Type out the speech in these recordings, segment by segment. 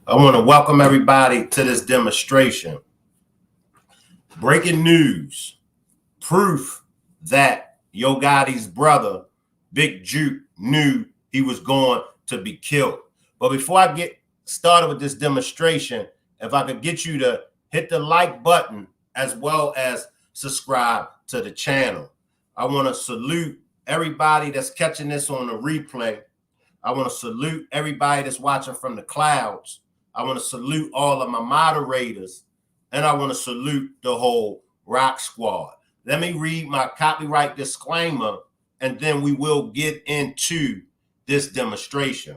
I want to welcome everybody to this demonstration. Breaking news, proof that YoGotti's brother, Big Jook, knew he was going to be killed. But before I get started with this demonstration, if I could get you to hit the like button as well as subscribe to the channel. I want to salute everybody that's catching this on the replay. I want to salute everybody that's watching from the clouds. I want to salute all of my moderators, and I want to salute the whole Rock Squad. Let me read my copyright disclaimer, and then we will get into this demonstration.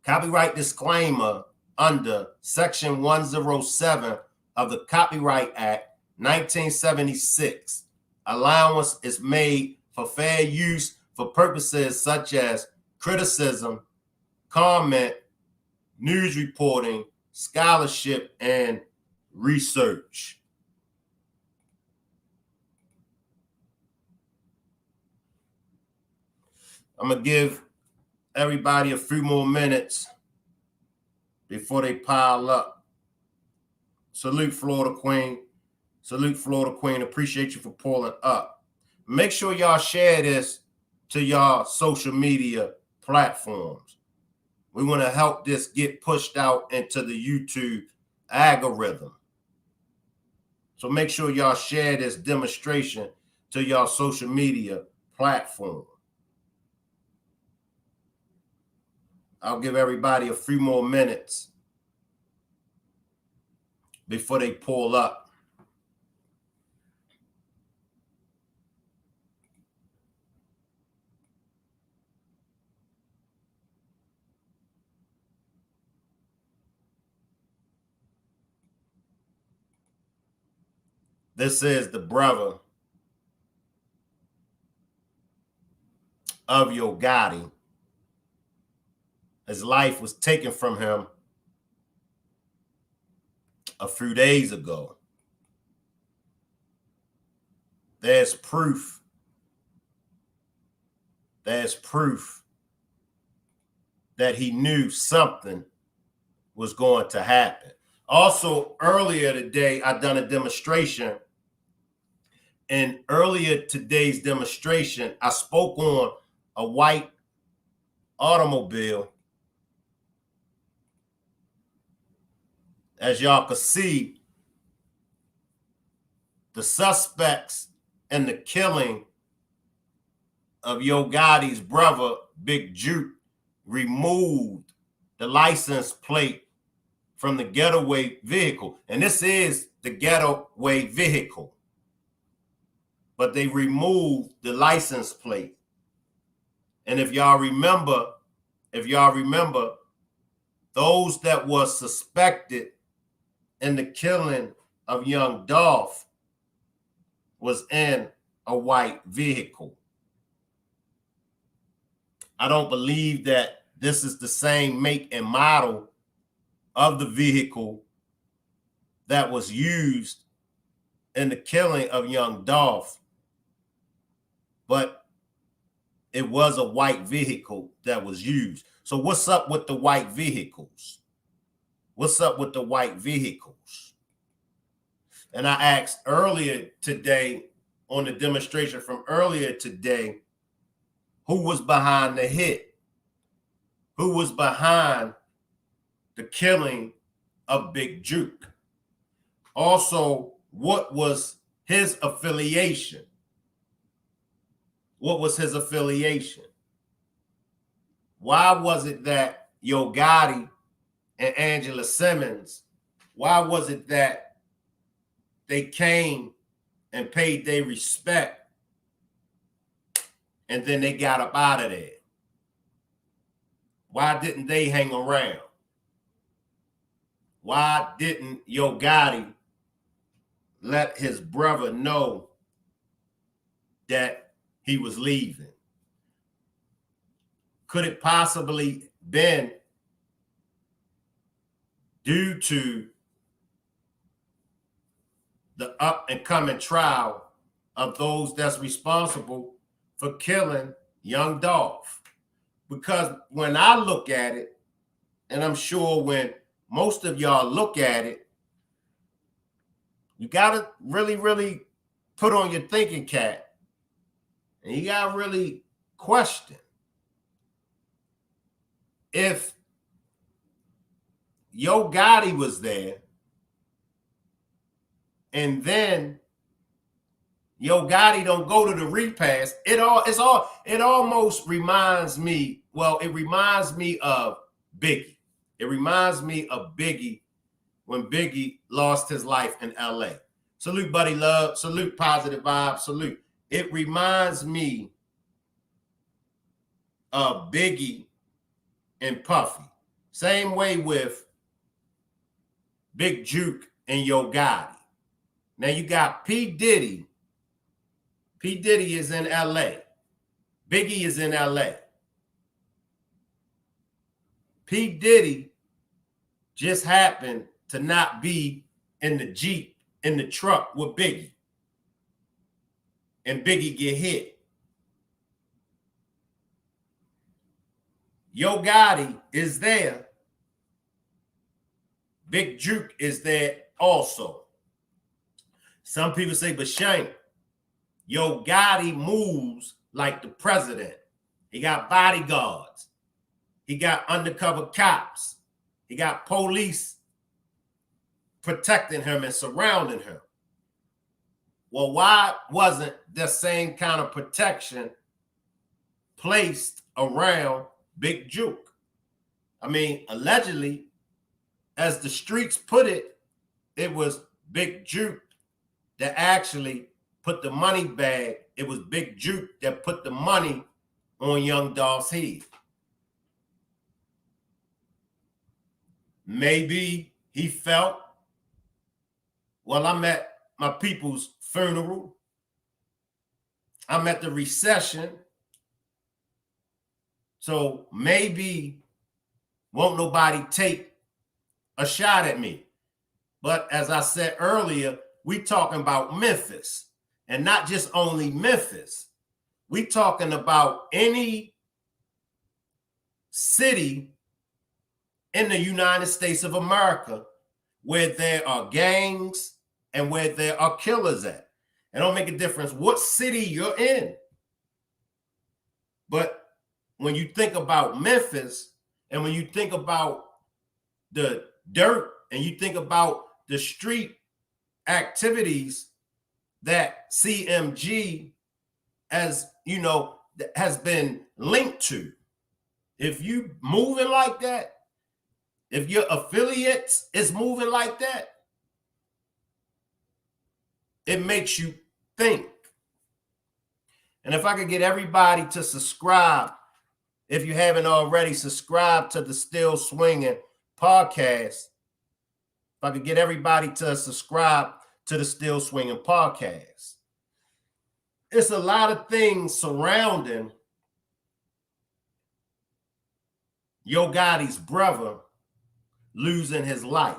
Copyright disclaimer under Section 107 of the Copyright Act 1976. Allowance is made for fair use for purposes such as criticism, comment, news reporting, scholarship, and research. I'm going to give everybody a few more minutes before they pile up. Salute, Florida Queen. Salute, Florida Queen. Appreciate you for pulling up. Make sure y'all share this to y'all social media platforms. We want to help this get pushed out into the YouTube algorithm. So make sure y'all share this demonstration to y'all social media platform. I'll give everybody a few more minutes before they pull up. This is the brother of YoGotti. His life was taken from him a few days ago. There's proof. There's proof that he knew something was going to happen. Also, earlier today, I done a demonstration. And earlier today's demonstration, I spoke on a white automobile. As y'all can see, the suspects in the killing of YoGotti's brother, Big Jook, removed the license plate from the getaway vehicle. And this is the getaway vehicle. But they removed the license plate. And if y'all remember, those that were suspected in the killing of young Dolph was in a white vehicle. I don't believe that this is the same make and model of the vehicle that was used in the killing of young Dolph, but it was a white vehicle that was used. So what's up with the white vehicles? What's up with the white vehicles? And I asked earlier today on the demonstration from earlier today, who was behind the hit? Who was behind the killing of Big Jook? Also, what was his affiliation? What was his affiliation? Why was it that YoGotti and Angela Simmons, why was it that they came and paid their respect and then they got up out of there? Why didn't they hang around? Why didn't YoGotti let his brother know that he was leaving? Could it possibly been due to the up and coming trial of those that's responsible for killing young Dolph? Because when I look at it, and I'm sure when most of y'all look at it, you got to really, really put on your thinking cap, and you got to really question if YoGotti was there, and then YoGotti don't go to the repast. It almost reminds me. Well, it reminds me of Biggie. It reminds me of Biggie when Biggie lost his life in LA. Salute, buddy love. Salute, positive vibes. Salute. It reminds me of Biggie and Puffy. Same way with Big Jook and YoGotti. Now you got P. Diddy. P. Diddy is in LA. Biggie is in LA. P. Diddy just happened to not be in the Jeep, in the truck with Biggie. And Biggie get hit. YoGotti is there. Big Jook is there also. Some people say, but Shank, YoGotti moves like the president. He got bodyguards. He got undercover cops. He got police protecting him and surrounding him. Well, why wasn't the same kind of protection placed around Big Jook? I mean, allegedly, as the streets put it, it was Big Jook that actually put the money bag. It was Big Jook that put the money on young Dolph's head. Maybe he felt, well, I'm at my people's funeral. I'm at the recession. So maybe won't nobody take a shot at me. But as I said earlier, we talking about Memphis, and not just only Memphis. We talking about any city in the United States of America where there are gangs and where there are killers at. It don't make a difference what city you're in. But when you think about Memphis, and when you think about the dirt, and you think about the street activities that CMG, as you know, has been linked to, if you moving like that, if your affiliates is moving like that, it makes you think. And if I could get everybody to subscribe, if you haven't already, subscribe to the Still Swinging podcast. If I could get everybody to subscribe to the Still Swinging podcast. It's a lot of things surrounding YoGotti's brother losing his life.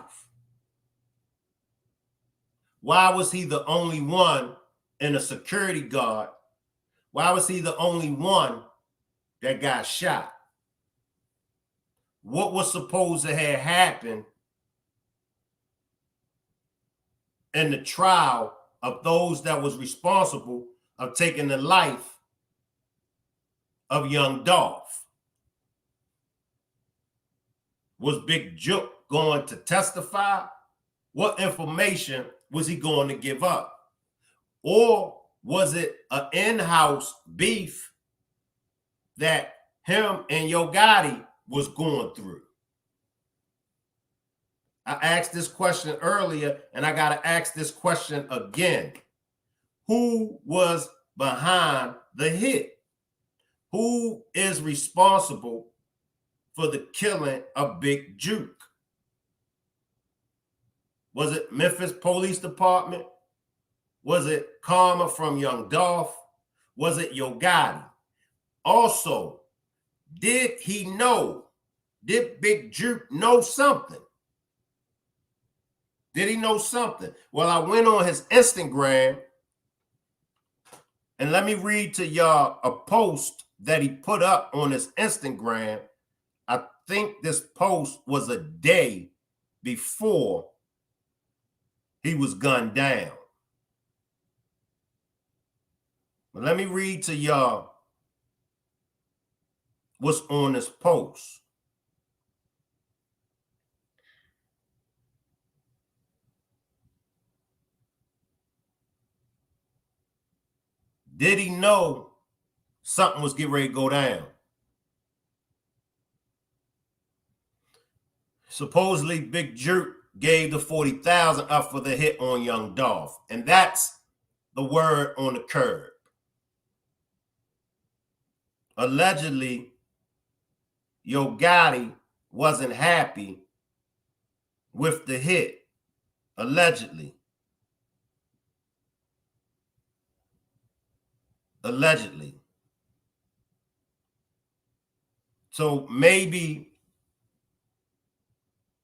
Why was he the only one in a security guard? Why was he the only one that got shot? What was supposed to have happened in the trial of those that was responsible of taking the life of young Dolph? Was Big Jook going to testify? What information was he going to give up? Or was it an in-house beef that him and YoGotti was going through? I asked this question earlier, and I got to ask this question again. Who was behind the hit? Who is responsible for the killing of Big Jook? Was it Memphis Police Department? Was it karma from young Dolph? Was it YoGotti? Also, did he know? Did Big Jook know something? Did he know something? Well, I went on his Instagram, and let me read to y'all a post that he put up on his Instagram. I think this post was a day before he was gunned down. But let me read to y'all what's on this post. Did he know something was getting ready to go down? Supposedly, Big Jook gave the 40,000 up for the hit on young Dolph. And that's the word on the curb. Allegedly, YoGotti wasn't happy with the hit. Allegedly. So maybe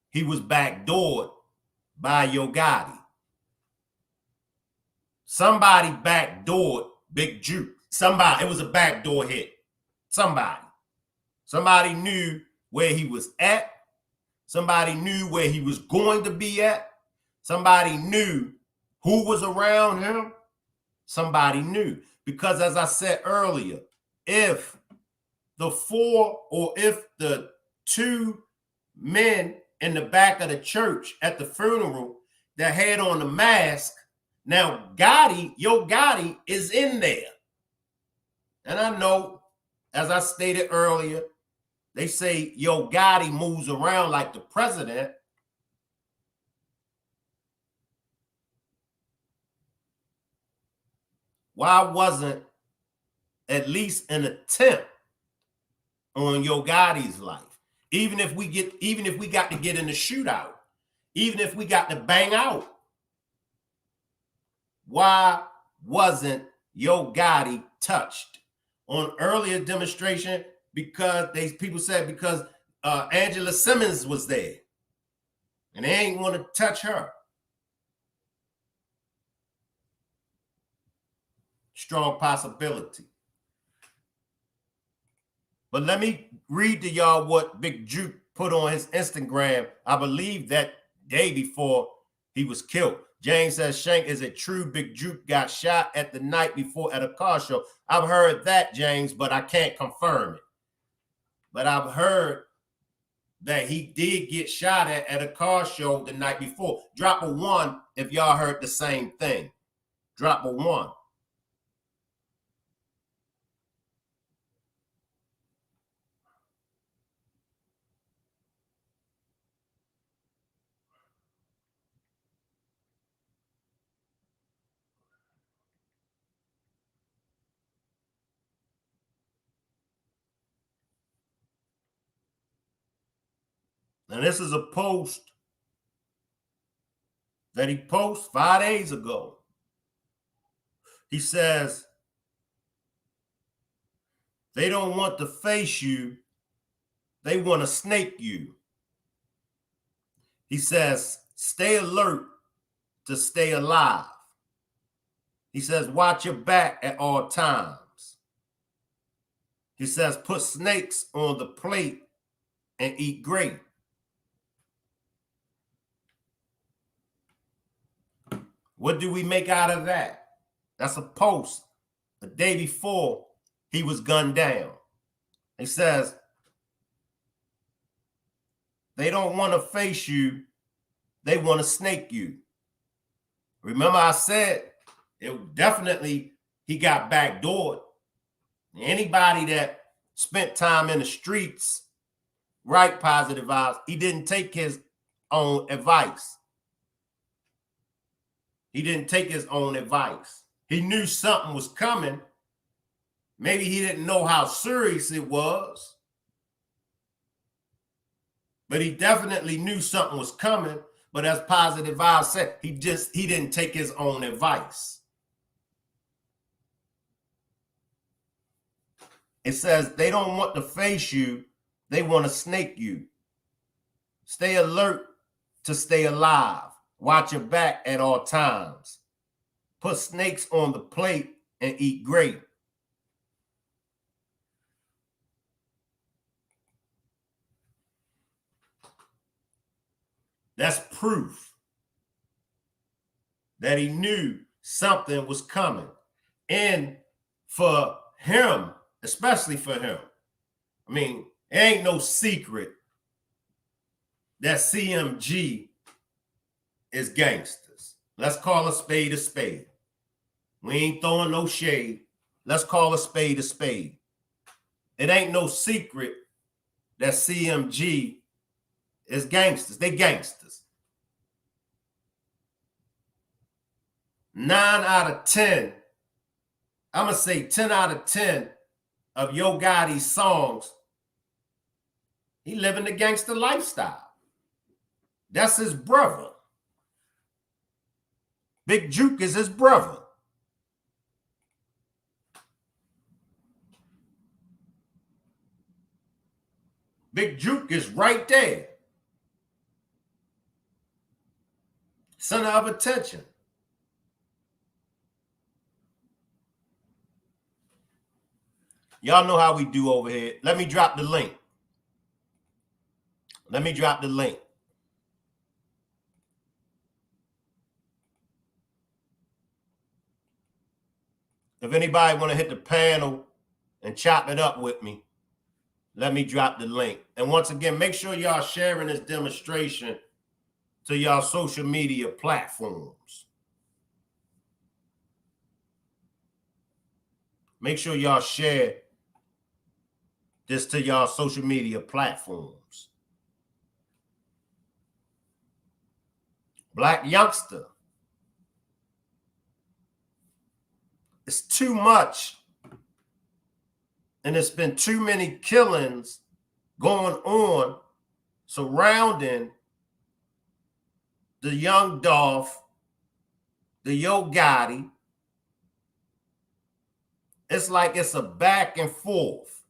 he was backdoored by YoGotti. Somebody backdoored Big Jook. It was a backdoor hit. Somebody knew where he was at. Somebody knew where he was going to be at. Somebody knew who was around him. Somebody knew. Because as I said earlier, if the two men in the back of the church at the funeral that had on the mask, now YoGotti is in there. And I know, as I stated earlier, they say YoGotti moves around like the president. Why wasn't at least an attempt on YoGotti's life? Even if we got to get in the shootout, even if we got to bang out, why wasn't YoGotti touched on earlier demonstration? Because people said because Angela Simmons was there, and they ain't want to touch her. Strong possibility. But let me read to y'all what Big Jook put on his Instagram, I believe that day before he was killed. James says, Shank, is it true Big Jook got shot at the night before at a car show? I've heard that, James, but I can't confirm it. But I've heard that he did get shot at a car show the night before. Drop a 1 if y'all heard the same thing. Drop a 1. And this is a post that he posted 5 days ago. He says, they don't want to face you. They want to snake you. He says, stay alert to stay alive. He says, watch your back at all times. He says, put snakes on the plate and eat great. What do we make out of that? That's a post the day before he was gunned down. He says, they don't want to face you. They want to snake you. Remember I said it definitely he got backdoored. Anybody that spent time in the streets, right, positive vibes, he didn't take his own advice. He didn't take his own advice. He knew something was coming. Maybe he didn't know how serious it was. But he definitely knew something was coming. But as Positive Vibes said, he didn't take his own advice. It says they don't want to face you. They want to snake you. Stay alert to stay alive. Watch your back at all times. Put snakes on the plate and eat great. That's proof that he knew something was coming. And for him, especially for him, I mean, it ain't no secret that CMG is gangsters. Let's call a spade a spade. We ain't throwing no shade. Let's call a spade a spade. It ain't no secret that CMG is gangsters. They gangsters. 9 out of 10, I'm going to say 10 out of 10 of YoGotti's songs, he living the gangster lifestyle. That's his brother. Big Jook is his brother. Big Jook is right there. Center of attention. Y'all know how we do over here. Let me drop the link. Let me drop the link. If anybody want to hit the panel and chop it up with me, let me drop the link. And once again, make sure y'all sharing this demonstration to y'all social media platforms. Make sure y'all share this to y'all social media platforms. Black youngster. It's too much. And there's been too many killings going on surrounding the young Dolph, the YoGotti. It's like it's a back and forth.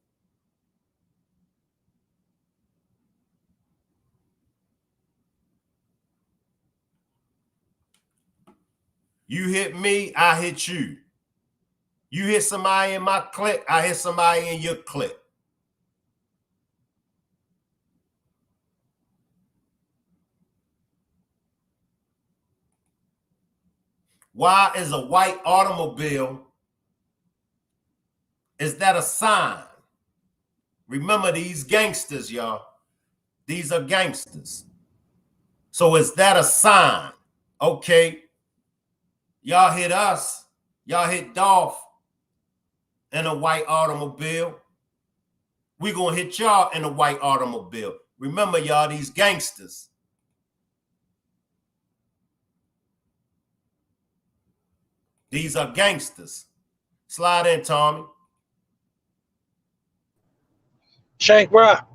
You hit me, I hit you. You hit somebody in my clique, I hit somebody in your clique. Why is a white automobile? Is that a sign? Remember these gangsters, y'all. These are gangsters. So is that a sign? Okay. Y'all hit us. Y'all hit Dolph in a white automobile. We gonna hit y'all in a white automobile. Remember, y'all, these gangsters. These are gangsters. Slide in, Tommy. Shank Rock,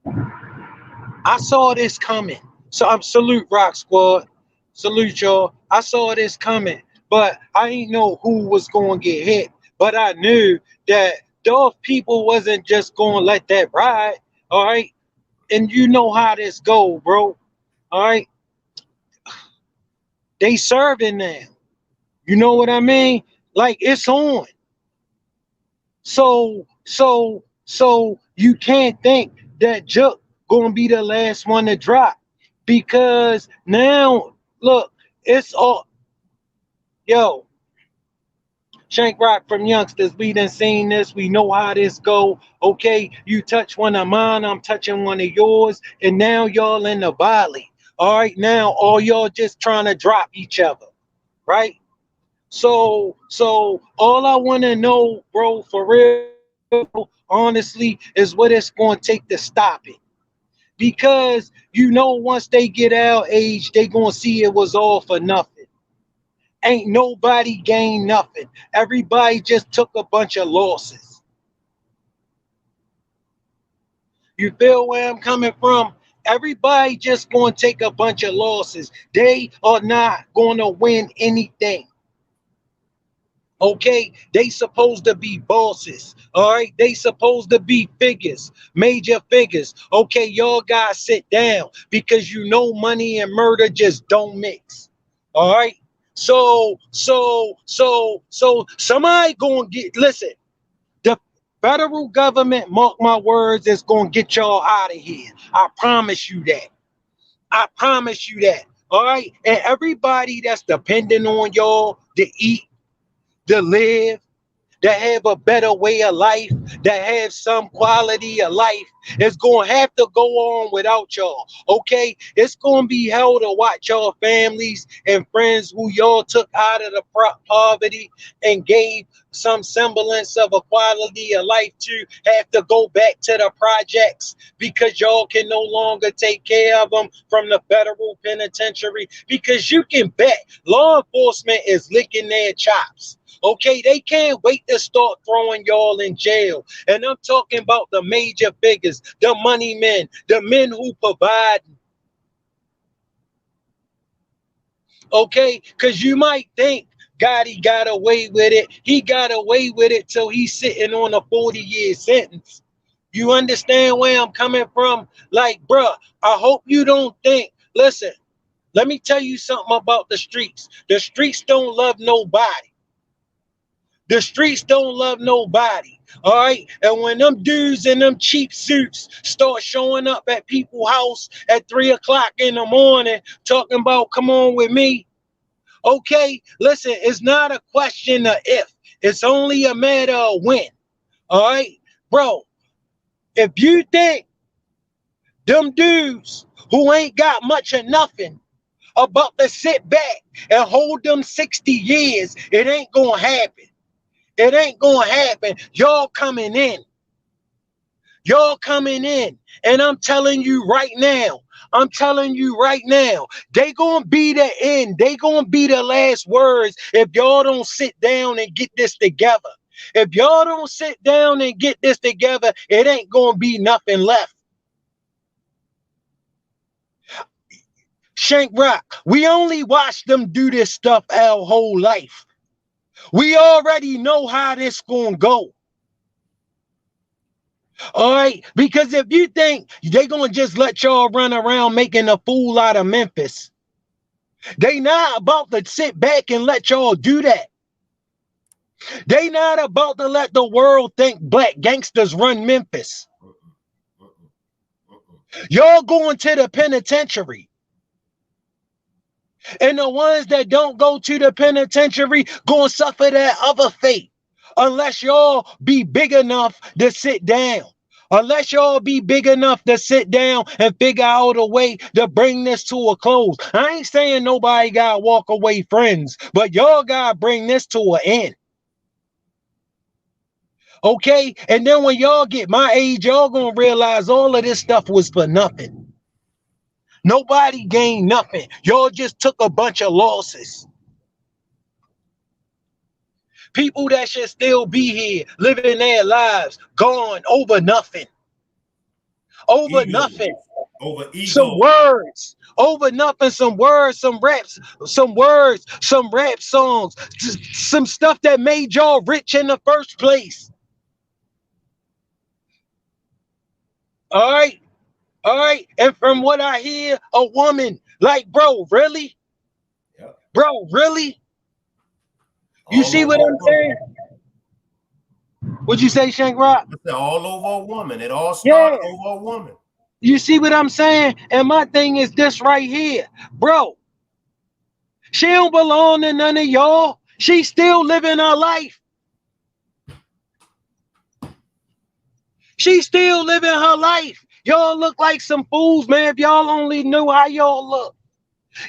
I saw this coming. So I'm salute Rock Squad. Salute y'all. I saw this coming, but I ain't know who was going to get hit. But I knew that those people wasn't just going to let that ride. All right. And you know how this go, bro. All right. They serving now. You know what I mean? Like it's on. So you can't think that Jook gonna be the last one to drop, because now look, it's all yo. Shank Rock from Youngsters, we done seen this. We know how this go. Okay, you touch one of mine, I'm touching one of yours, and now y'all in the volley. All right, now all y'all just trying to drop each other, right? So all I want to know, bro, for real, honestly, is what it's going to take to stop it. Because you know, once they get our age, they going to see it was all for nothing. Ain't nobody gained nothing. Everybody just took a bunch of losses. You feel where I'm coming from? Everybody just going to take a bunch of losses. They are not going to win anything. Okay, they supposed to be bosses. All right, they supposed to be figures, major figures. Okay, y'all guys sit down, because you know money and murder just don't mix. All right, so somebody gonna get, listen, the federal government, mark my words, is gonna get y'all out of here. I promise you that. I promise you that. All right. And everybody that's depending on y'all to eat, to live, to have a better way of life, to have some quality of life, it's going to have to go on without y'all. Okay? It's going to be hell to watch y'all families and friends who y'all took out of the poverty and gave some semblance of a quality of life to have to go back to the projects because y'all can no longer take care of them from the federal penitentiary, because you can bet law enforcement is licking their chops. Okay, they can't wait to start throwing y'all in jail. And I'm talking about the major figures, the money men, the men who provide. Okay, because you might think Gotti got away with it. He got away with it till he's sitting on a 40-year sentence. You understand where I'm coming from? Like, bruh, I hope you don't think, listen, let me tell you something about the streets. The streets don't love nobody. The streets don't love nobody. All right. And when them dudes in them cheap suits start showing up at people's house at 3 o'clock in the morning talking about come on with me. Okay. Listen, it's not a question of if. It's only a matter of when. All right. Bro, if you think them dudes who ain't got much of nothing about to sit back and hold them 60 years, it ain't going to happen. It ain't going to happen. Y'all coming in. Y'all coming in. And I'm telling you right now, they going to be the end. They going to be the last words if y'all don't sit down and get this together. If y'all don't sit down and get this together, it ain't going to be nothing left. Shank Rock, we only watched them do this stuff our whole life. We already know how this gonna go. All right, because if you think they gonna just let y'all run around making a fool out of Memphis, they not about to sit back and let y'all do that. They not about to let the world think black gangsters run Memphis. Y'all going to the penitentiary. And the ones that don't go to the penitentiary gonna suffer that other fate. Unless y'all be big enough to sit down. Unless y'all be big enough to sit down and figure out a way to bring this to a close. I ain't saying nobody gotta walk away friends, but y'all gotta bring this to an end. Okay? And then when y'all get my age, y'all gonna realize all of this stuff was for nothing. Nobody gained nothing. Y'all just took a bunch of losses. People that should still be here, living their lives, gone over nothing. Over Ego. Nothing. Over ego. Some words. Over nothing. Some words, some raps, some words, some rap songs, some stuff that made y'all rich in the first place. All right. All right. And from what I hear, a woman, like, bro, really? Yep. Bro, really? You see what I'm saying? What'd you say, Shank Rock? It's all over a woman. It all started over a woman. You see what I'm saying? And my thing is this right here. Bro, she don't belong to none of y'all. She's still living her life. She's still living her life. Y'all look like some fools, man. If y'all only knew how y'all look.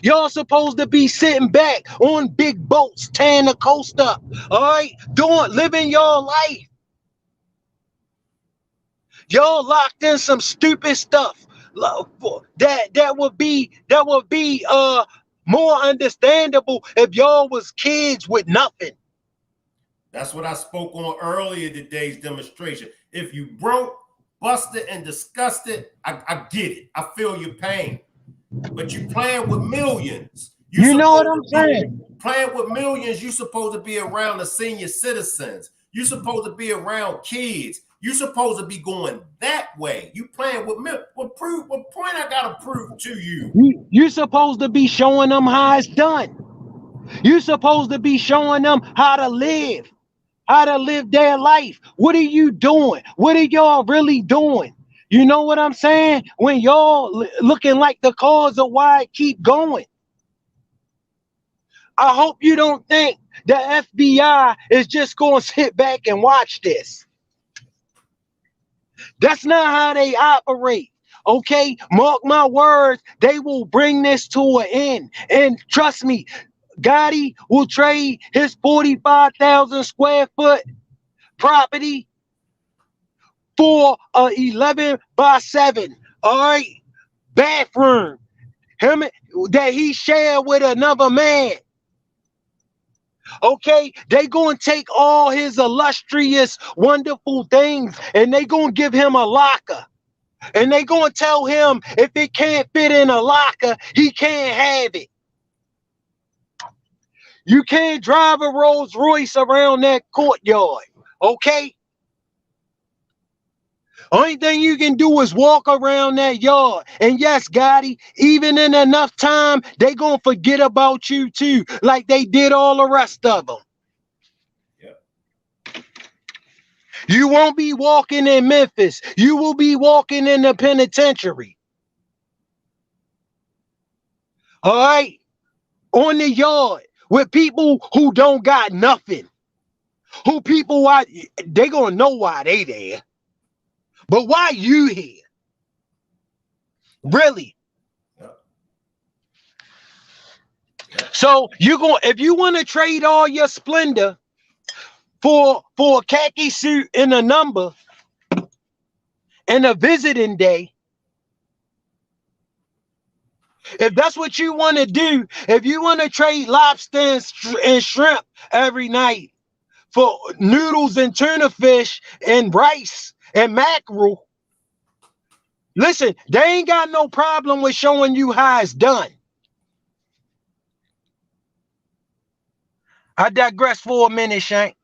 Y'all supposed to be sitting back on big boats, tearing the coast up. All right? Living your life. Y'all locked in some stupid stuff that would be more understandable if y'all was kids with nothing. That's what I spoke on earlier today's demonstration. If you broke, busted, and disgusted, I get it. I feel your pain. But you playing with millions. You know what I'm saying? Playing with millions, you supposed to be around the senior citizens. You supposed to be around kids. You supposed to be going that way. You playing with millions. What point I gotta prove to you? You supposed to be showing them how it's done. You supposed to be showing them how to live their life. What are you doing? What are y'all really doing? You know what I'm saying? When y'all looking like the cause of why it keep going. I hope you don't think the FBI is just going to sit back and watch this. That's not how they operate. Okay, mark my words, they will bring this to an end. And trust me, Gotti will trade his 45,000 square foot property for a 11x7, all right, bathroom, him that he shared with another man. Okay, they gonna take all his illustrious, wonderful things, and they gonna give him a locker. And they gonna tell him if it can't fit in a locker, he can't have it. You can't drive a Rolls Royce around that courtyard, okay? Only thing you can do is walk around that yard. And yes, Gotti, even in enough time, they gonna forget about you too, like they did all the rest of them. Yeah. You won't be walking in Memphis. You will be walking in the penitentiary. All right? On the yard with people who don't got nothing. Who people are, they gonna know why they there. But why you here? Really? So you going if you want to trade all your splendor for a khaki suit and a number and a visiting day, if that's what you want to do, if you want to trade lobster and shrimp every night for noodles and tuna fish and rice and mackerel, listen, they ain't got no problem with showing you how it's done. I digress for a minute, Shank.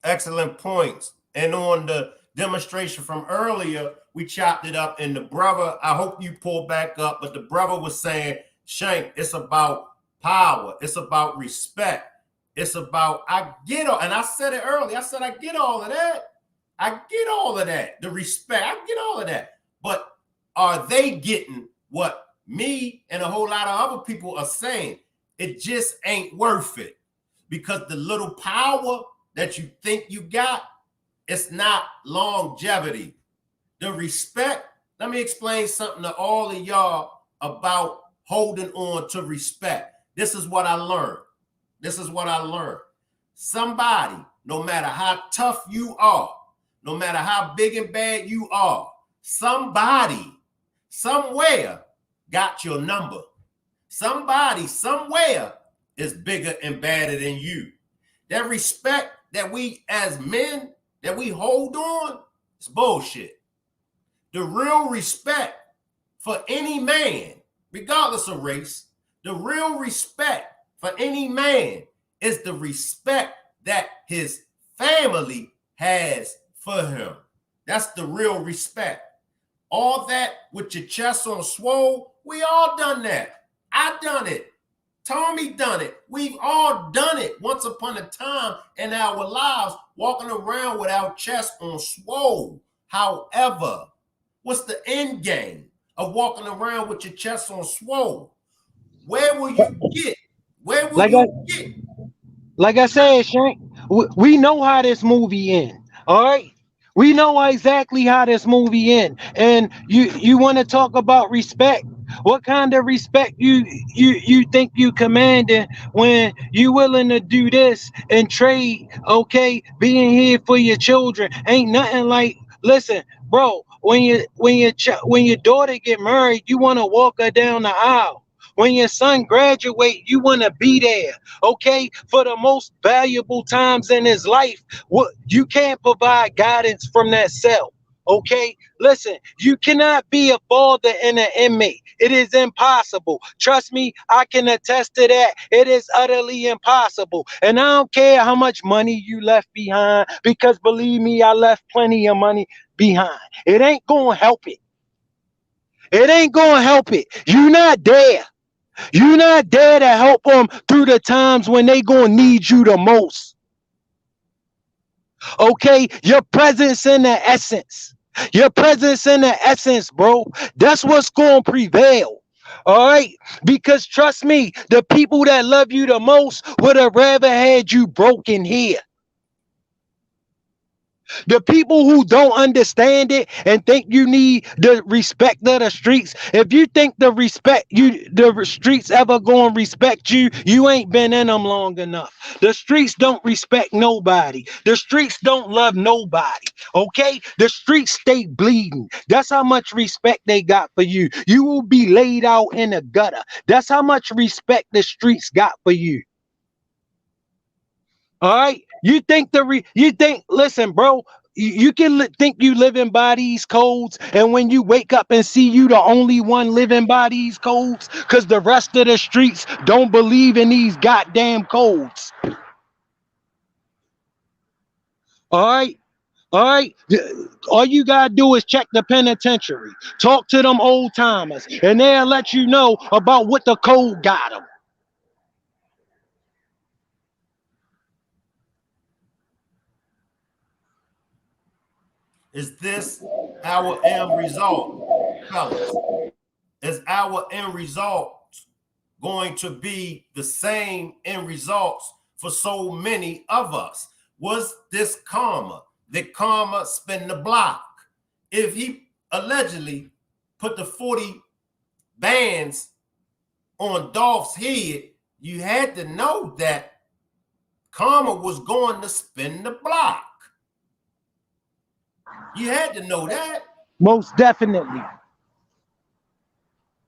Excellent points. And on the demonstration from earlier, we chopped it up, and the brother, I hope you pull back up, but the brother was saying, Shank, it's about power. It's about respect. It's about, I get all, and I said it earlier. I said, I get all of that. I get all of that. The respect, I get all of that. But are they getting what me and a whole lot of other people are saying? It just ain't worth it. Because the little power that you think you got, it's not longevity. The respect, let me explain something to all of y'all about holding on to respect. This is what I learned. This is what I learned. Somebody, no matter how tough you are, no matter how big and bad you are, somebody, somewhere got your number. Somebody, somewhere is bigger and badder than you. That respect that we as men, that we hold on, is bullshit. The real respect for any man, regardless of race, the real respect for any man is the respect that his family has for him. That's the real respect. All that with your chest on swole, we all done that. I done it. Tommy done it. We've all done it once upon a time in our lives, walking around with our chest on swole. However, what's the end game of walking around with your chest on swole? Where will you get? Where will you get? Like I said, Shank, we know how this movie ends. All right? We know exactly how this movie ends. And you want to talk about respect? What kind of respect you think you commanding when you willing to do this and trade, okay, being here for your children? Ain't nothing like, listen, bro, when your daughter get married, you want to walk her down the aisle. When your son graduate, you want to be there, okay, for the most valuable times in his life. What you can't provide guidance from that cell, okay? Listen, you cannot be a father and an inmate. It is impossible. Trust me, I can attest to that. It is utterly impossible. And I don't care how much money you left behind, because believe me, I left plenty of money behind. It ain't gonna help it. It ain't gonna help it. You're not there. You're not there to help them through the times when they gonna need you the most. Okay, your presence and the essence Your presence and the essence, bro. That's what's going to prevail. All right? Because trust me, the people that love you the most would have rather had you broken here. The people who don't understand it and think you need the respect of the streets, if you think the streets ever gonna respect you, you ain't been in them long enough. The streets don't respect nobody. The streets don't love nobody. Okay? The streets stay bleeding. That's how much respect they got for you. You will be laid out in a gutter. That's how much respect the streets got for you. All right, listen, bro, you can think you living by these codes, and when you wake up and see you the only one living by these codes, because the rest of the streets don't believe in these goddamn codes. All right. All right, all you gotta do is check the penitentiary, talk to them old timers, and they'll let you know about what the code got them. Is this our end result, fellas? Is our end result going to be the same end results for so many of us? Was this karma? Did karma spin the block? If he allegedly put the 40 bands on Dolph's head, you had to know that karma was going to spin the block. You had to know that. Most definitely.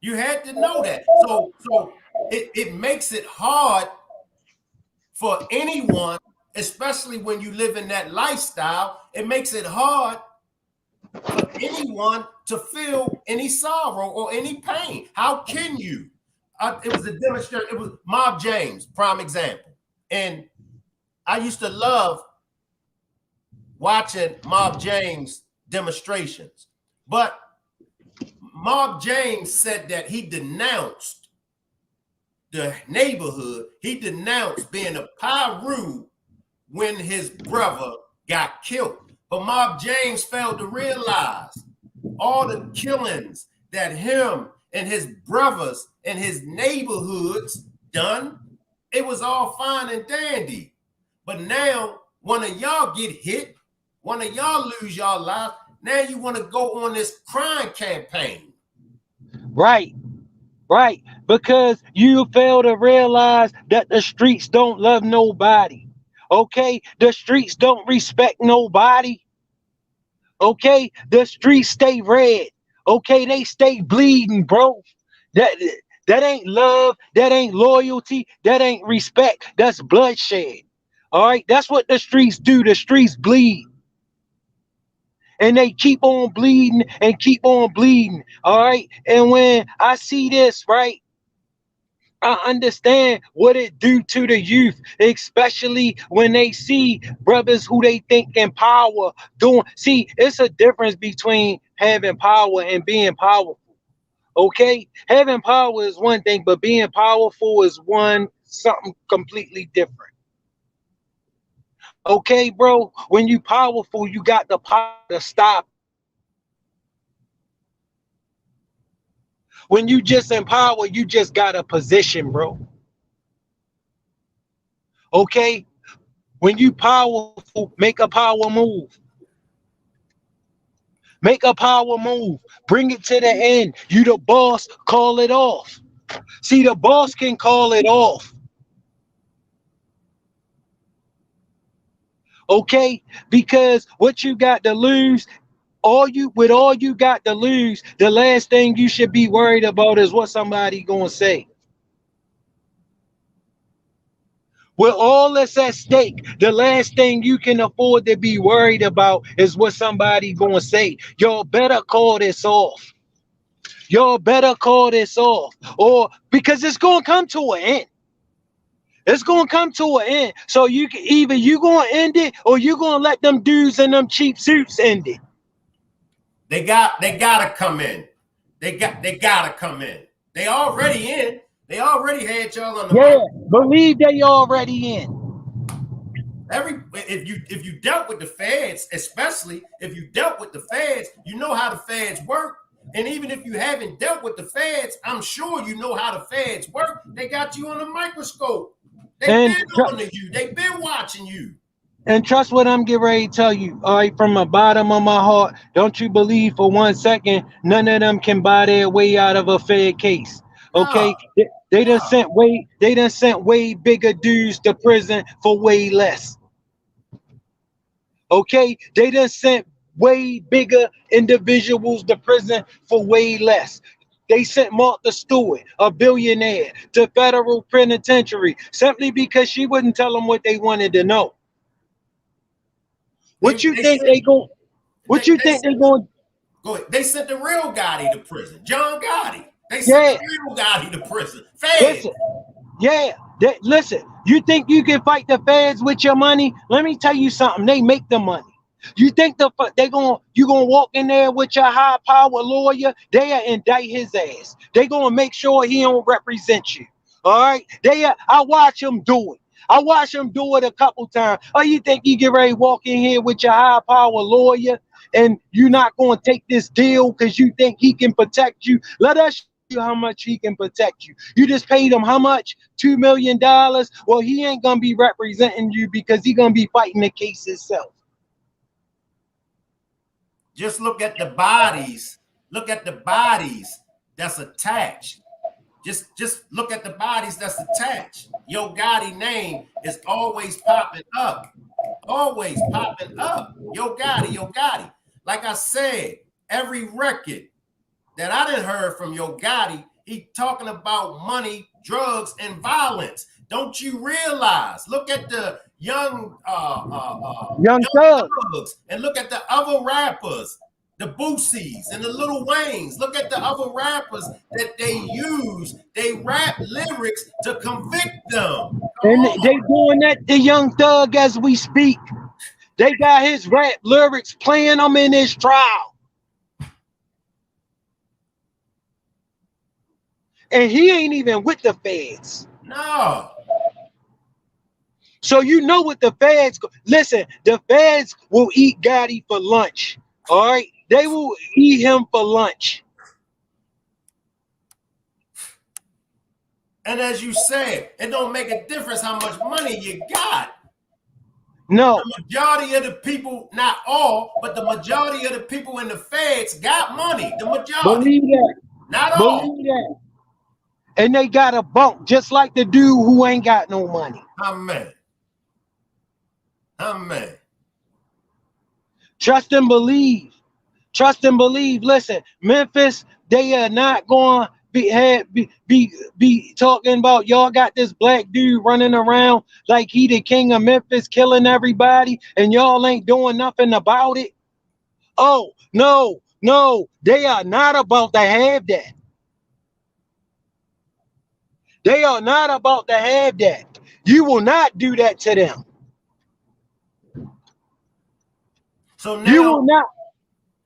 You had to know that. So it makes it hard for anyone, especially when you live in that lifestyle. It makes it hard for anyone to feel any sorrow or any pain. How can you? It was a demonstration. It was Mob James, prime example. And I used to love watching Mob James demonstrations. But Mob James said that he denounced the neighborhood. He denounced being a Pyru when his brother got killed. But Mob James failed to realize all the killings that him and his brothers and his neighborhoods done. It was all fine and dandy. But now one of y'all get hit, one of y'all lose y'all life. Now you want to go on this crime campaign. Right. Right. Because you fail to realize that the streets don't love nobody. Okay? The streets don't respect nobody. Okay? The streets stay red. Okay? They stay bleeding, bro. That ain't love. That ain't loyalty. That ain't respect. That's bloodshed. All right? That's what the streets do. The streets bleed. And they keep on bleeding and keep on bleeding. All right. And when I see this, right, I understand what it do to the youth, especially when they see brothers who they think in power doing. See, it's a difference between having power and being powerful. Okay. Having power is one thing, but being powerful is something completely different. Okay, bro, when you powerful, you got the power to stop. When you just in power, you just got a position, bro. Okay? When you powerful, make a power move. Make a power move. Bring it to the end. You the boss, call it off. See, the boss can call it off. Okay? Because what you got to lose, all you got to lose, the last thing you should be worried about is what somebody gonna say. With all that's at stake, the last thing you can afford to be worried about is what somebody gonna say. Y'all better call this off. Y'all better call this off, or because it's gonna come to an end. It's gonna come to an end. So you can either you gonna end it or you gonna let them dudes in them cheap suits end it. They gotta come in. They gotta come in. They already in. They already had y'all on the Yeah, believe they already in. If you dealt with the feds, especially if you dealt with the feds, you know how the feds work. And even if you haven't dealt with the feds, I'm sure you know how the feds work. They got you on a microscope. They've been on you. They've been watching you. And trust what I'm getting ready to tell you. All right, from the bottom of my heart, don't you believe for 1 second none of them can buy their way out of a Fed case. No, Okay, they done sent way bigger dudes to prison for way less. Okay, they done sent way bigger individuals to prison for way less. They sent Martha Stewart, a billionaire, to federal penitentiary simply because she wouldn't tell them what they wanted to know. What you think they going? What you think they going? Go ahead. They sent the real Gotti to prison, John Gotti. They Yeah. sent the real Gotti to prison. Feds. Listen, yeah. Listen, you think you can fight the feds with your money? Let me tell you something. They make the money. You think you gonna walk in there with your high power lawyer? They'll indict his ass. They gonna make sure he don't represent you. All right. I watch him do it. I watch him do it a couple times. Oh, you think you get ready to walk in here with your high power lawyer and you're not gonna take this deal because you think he can protect you? Let us show you how much he can protect you. You just paid him how much? $2 million. Well, he ain't gonna be representing you because he's gonna be fighting the case himself. Just look at the bodies. Look at the bodies that's attached. Just look at the bodies that's attached. Yo Gotti name is always popping up. Always popping up. Yo Gotti, Yo Gotti. Like I said, every record that I done heard from Yo Gotti, he talking about money, drugs, and violence. Don't you realize? Look at the young thugs and look at the other rappers, the Boosies and the Lil Waynes. Look at the other rappers that they use. They rap lyrics to convict them. And they doing that to Young Thug as we speak. They got his rap lyrics playing them in his trial. And he ain't even with the feds. No. So you know what the feds listen, the feds will eat Gotti for lunch. All right. They will eat him for lunch. And as you said, it don't make a difference how much money you got. No. The majority of the people, not all, but the majority of the people in the feds got money. The majority. Believe that. Not all. Believe that. And they got a bunk just like the dude who ain't got no money. Amen. Amen. Trust and believe. Trust and believe. Listen, Memphis, they are not going to be talking about y'all got this black dude running around like he the king of Memphis killing everybody and y'all ain't doing nothing about it. Oh, no, they are not about to have that. They are not about to have that. You will not do that to them. So now you will not.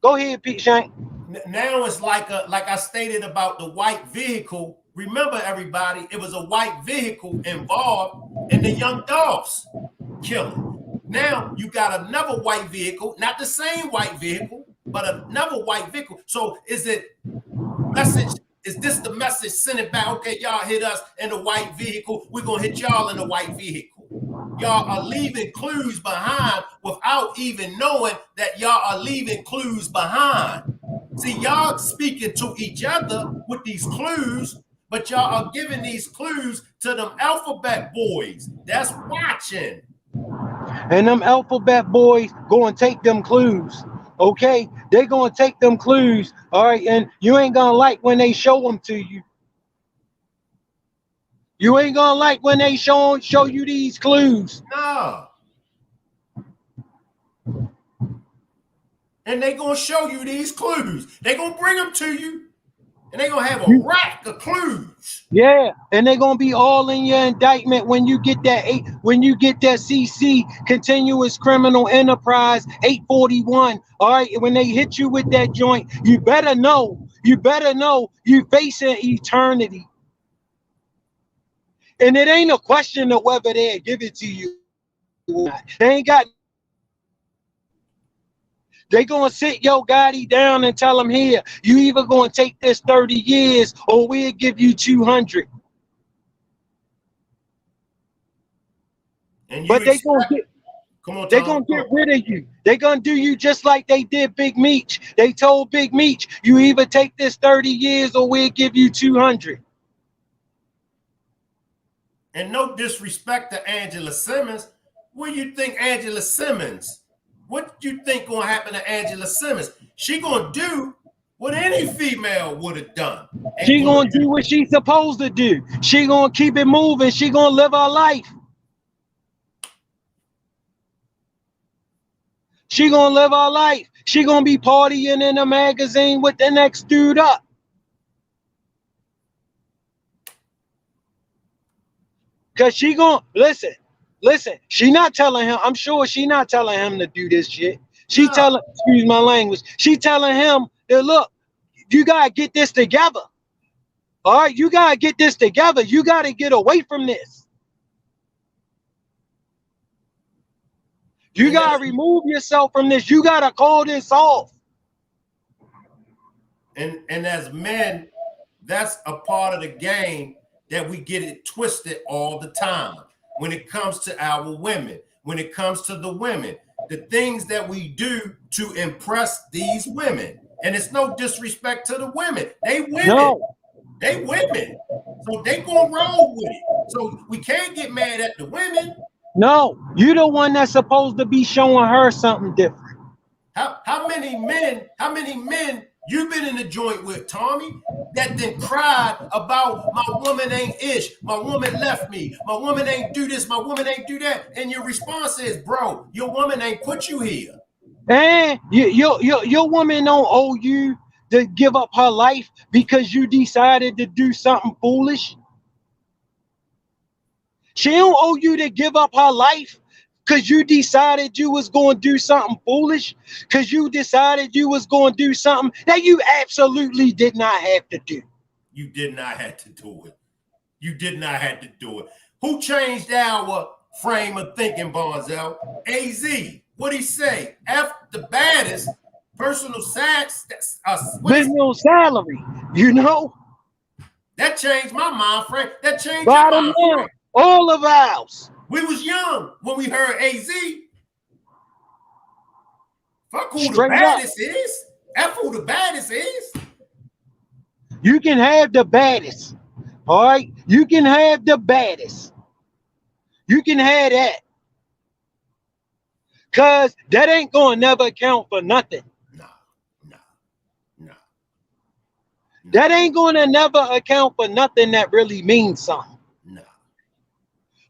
Go ahead, Pete Shank. Now it's like I stated about the white vehicle. Remember, everybody, it was a white vehicle involved in the young Dolph's killing. Now you got another white vehicle, not the same white vehicle, but another white vehicle. So is it message? Is this the message? Send it back. Okay, y'all hit us in the white vehicle. We're gonna hit y'all in the white vehicle. Y'all are leaving clues behind without even knowing that y'all are leaving clues behind. See, y'all speaking to each other with these clues, but y'all are giving these clues to them alphabet boys that's watching. And them alphabet boys go and take them clues. Okay, they gonna take them clues. All right, and you ain't gonna like when they show them to you. You ain't gonna like when they show you these clues. No. And they gonna show you these clues. They gonna bring them to you, and they gonna have a rack of clues. Yeah, and they gonna be all in your indictment when you get that CC, continuous criminal enterprise 841. All right, when they hit you with that joint, you better know you facing eternity. And it ain't a question of whether they'll give it to you They ain't got. They gonna sit YoGotti down and tell him, here, you either gonna take this 30 years or we'll give you 200. And But they gonna get. Come on, They're gonna get rid of you. They're gonna do you just like they did Big Meech. They told Big Meech, you either take this 30 years or we'll give you 200. And no disrespect to Angela Simmons. What do you think Angela Simmons? What do you think gonna happen to Angela Simmons? She gonna do what any female would have done. She gonna do what she's supposed to do. She gonna keep it moving. She gonna live her life. She gonna live her life. She gonna be partying in a magazine with the next dude up. Cause she gonna listen. She not telling him. I'm sure she not telling him to do this shit. She telling, excuse my language. She telling him that, look, you gotta get this together. All right, you gotta get this together. You gotta get away from this. You gotta remove yourself from this. You gotta call this off. And as men, that's a part of the game that we get it twisted all the time. When it comes to our women, when it comes to the women, the things that we do to impress these women. And it's no disrespect to the women. They women. No. They women. So they gonna roll with it. So we can't get mad at the women. No, you the one that's supposed to be showing her something different. How many men you've been in the joint with, Tommy, that then cried about my woman ain't ish, my woman left me, my woman ain't do this, my woman ain't do that, and your response is, bro, your woman ain't put you here. And your woman don't owe you to give up her life because you decided to do something foolish. She don't owe you to give up her life because you decided you was going to do something foolish, because you decided you was going to do something that you absolutely did not have to do. You did not have to do it. You did not have to do it. Who changed our frame of thinking, Bonzel? AZ. What'd he say? F the baddest, personal sex, personal salary, you know? That changed my mind frame. That changed bottom line, all of ours. We was young when we heard AZ. Fuck who straight the baddest up is. F who the baddest is. You can have the baddest. All right? You can have the baddest. You can have that. Because that ain't going to never count for nothing. No. That ain't going to never account for nothing that really means something.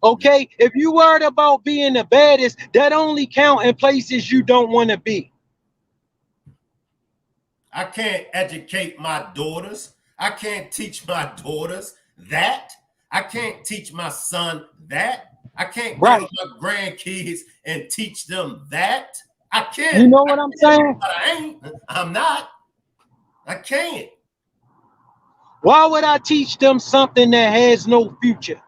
Okay, if you worried about being the baddest, that only count in places you don't want to be. I can't educate my daughters. I can't teach my daughters that. I can't teach my son that. I can't go to my grandkids and teach them that. I can't. You know what I'm saying? But I ain't. I'm not. I can't. Why would I teach them something that has no future?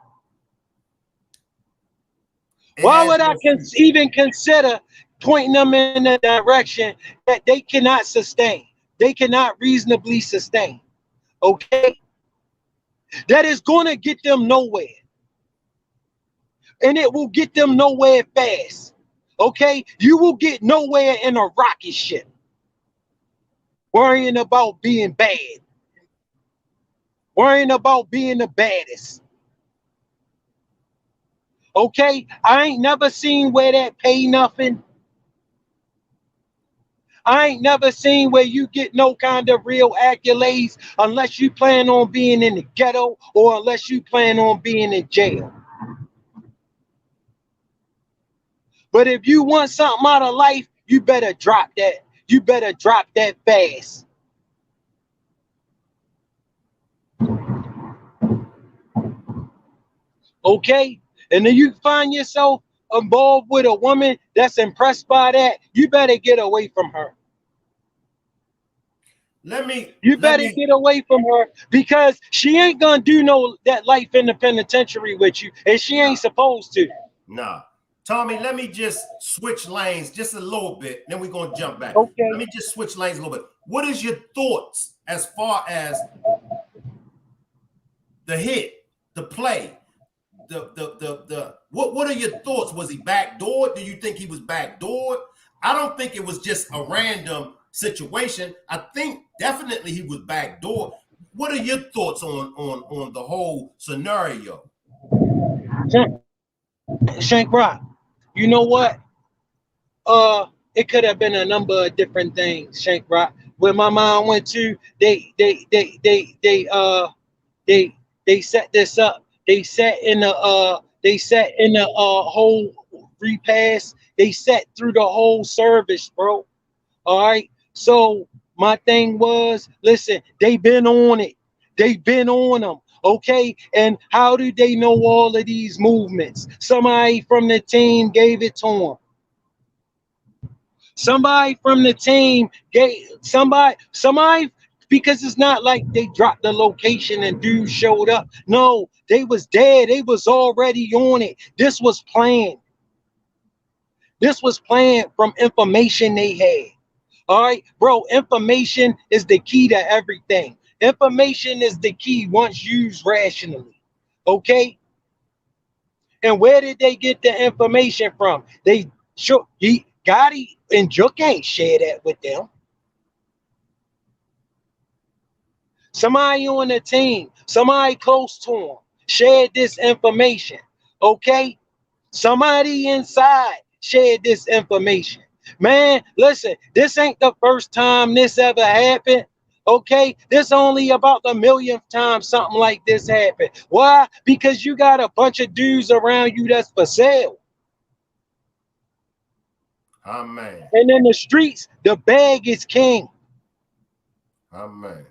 Why would I even consider pointing them in a direction that they cannot sustain? They cannot reasonably sustain. Okay? That is going to get them nowhere. And it will get them nowhere fast. Okay? You will get nowhere in a rocket ship worrying about being bad. Worrying about being the baddest. Okay, I ain't never seen where that pay nothing. I ain't never seen where you get no kind of real accolades unless you plan on being in the ghetto or unless you plan on being in jail. But if you want something out of life, you better drop that. You better drop that fast. Okay? And then you find yourself involved with a woman that's impressed by that, you better get away from her. You better get away from her because she ain't gonna do that life in the penitentiary with you, and she ain't supposed to. Nah. Tommy, let me just switch lanes just a little bit, then we're going to jump back. Okay. Let me just switch lanes a little bit. What is your thoughts as far as the hit, the play, what are your thoughts? Was he backdoored? Do you think he was backdoored? I don't think it was just a random situation. I think definitely he was backdoored. What are your thoughts on the whole scenario? Shank Rock, you know what? It could have been a number of different things, Shank Rock. Where my mom went to, they set this up. They set in the whole repass. They set through the whole service, bro. All right. So my thing was, listen, they been on it. They've been on them. Okay. And how do they know all of these movements? Somebody from the team gave it to them. Somebody from the team gave somebody, because it's not like they dropped the location and dudes showed up. No, they was there. They was already on it. This was planned. This was planned from information they had. All right, bro, information is the key to everything. Information is the key once used rationally. Okay? And where did they get the information from? They sure Gotti and Jook ain't share that with them. Somebody on the team, somebody close to him, shared this information. Okay? Somebody inside shared this information. Man, listen, this ain't the first time this ever happened. Okay, this only about the millionth time something like this happened. Why? Because you got a bunch of dudes around you that's for sale. Amen. And in the streets, the bag is king. Amen.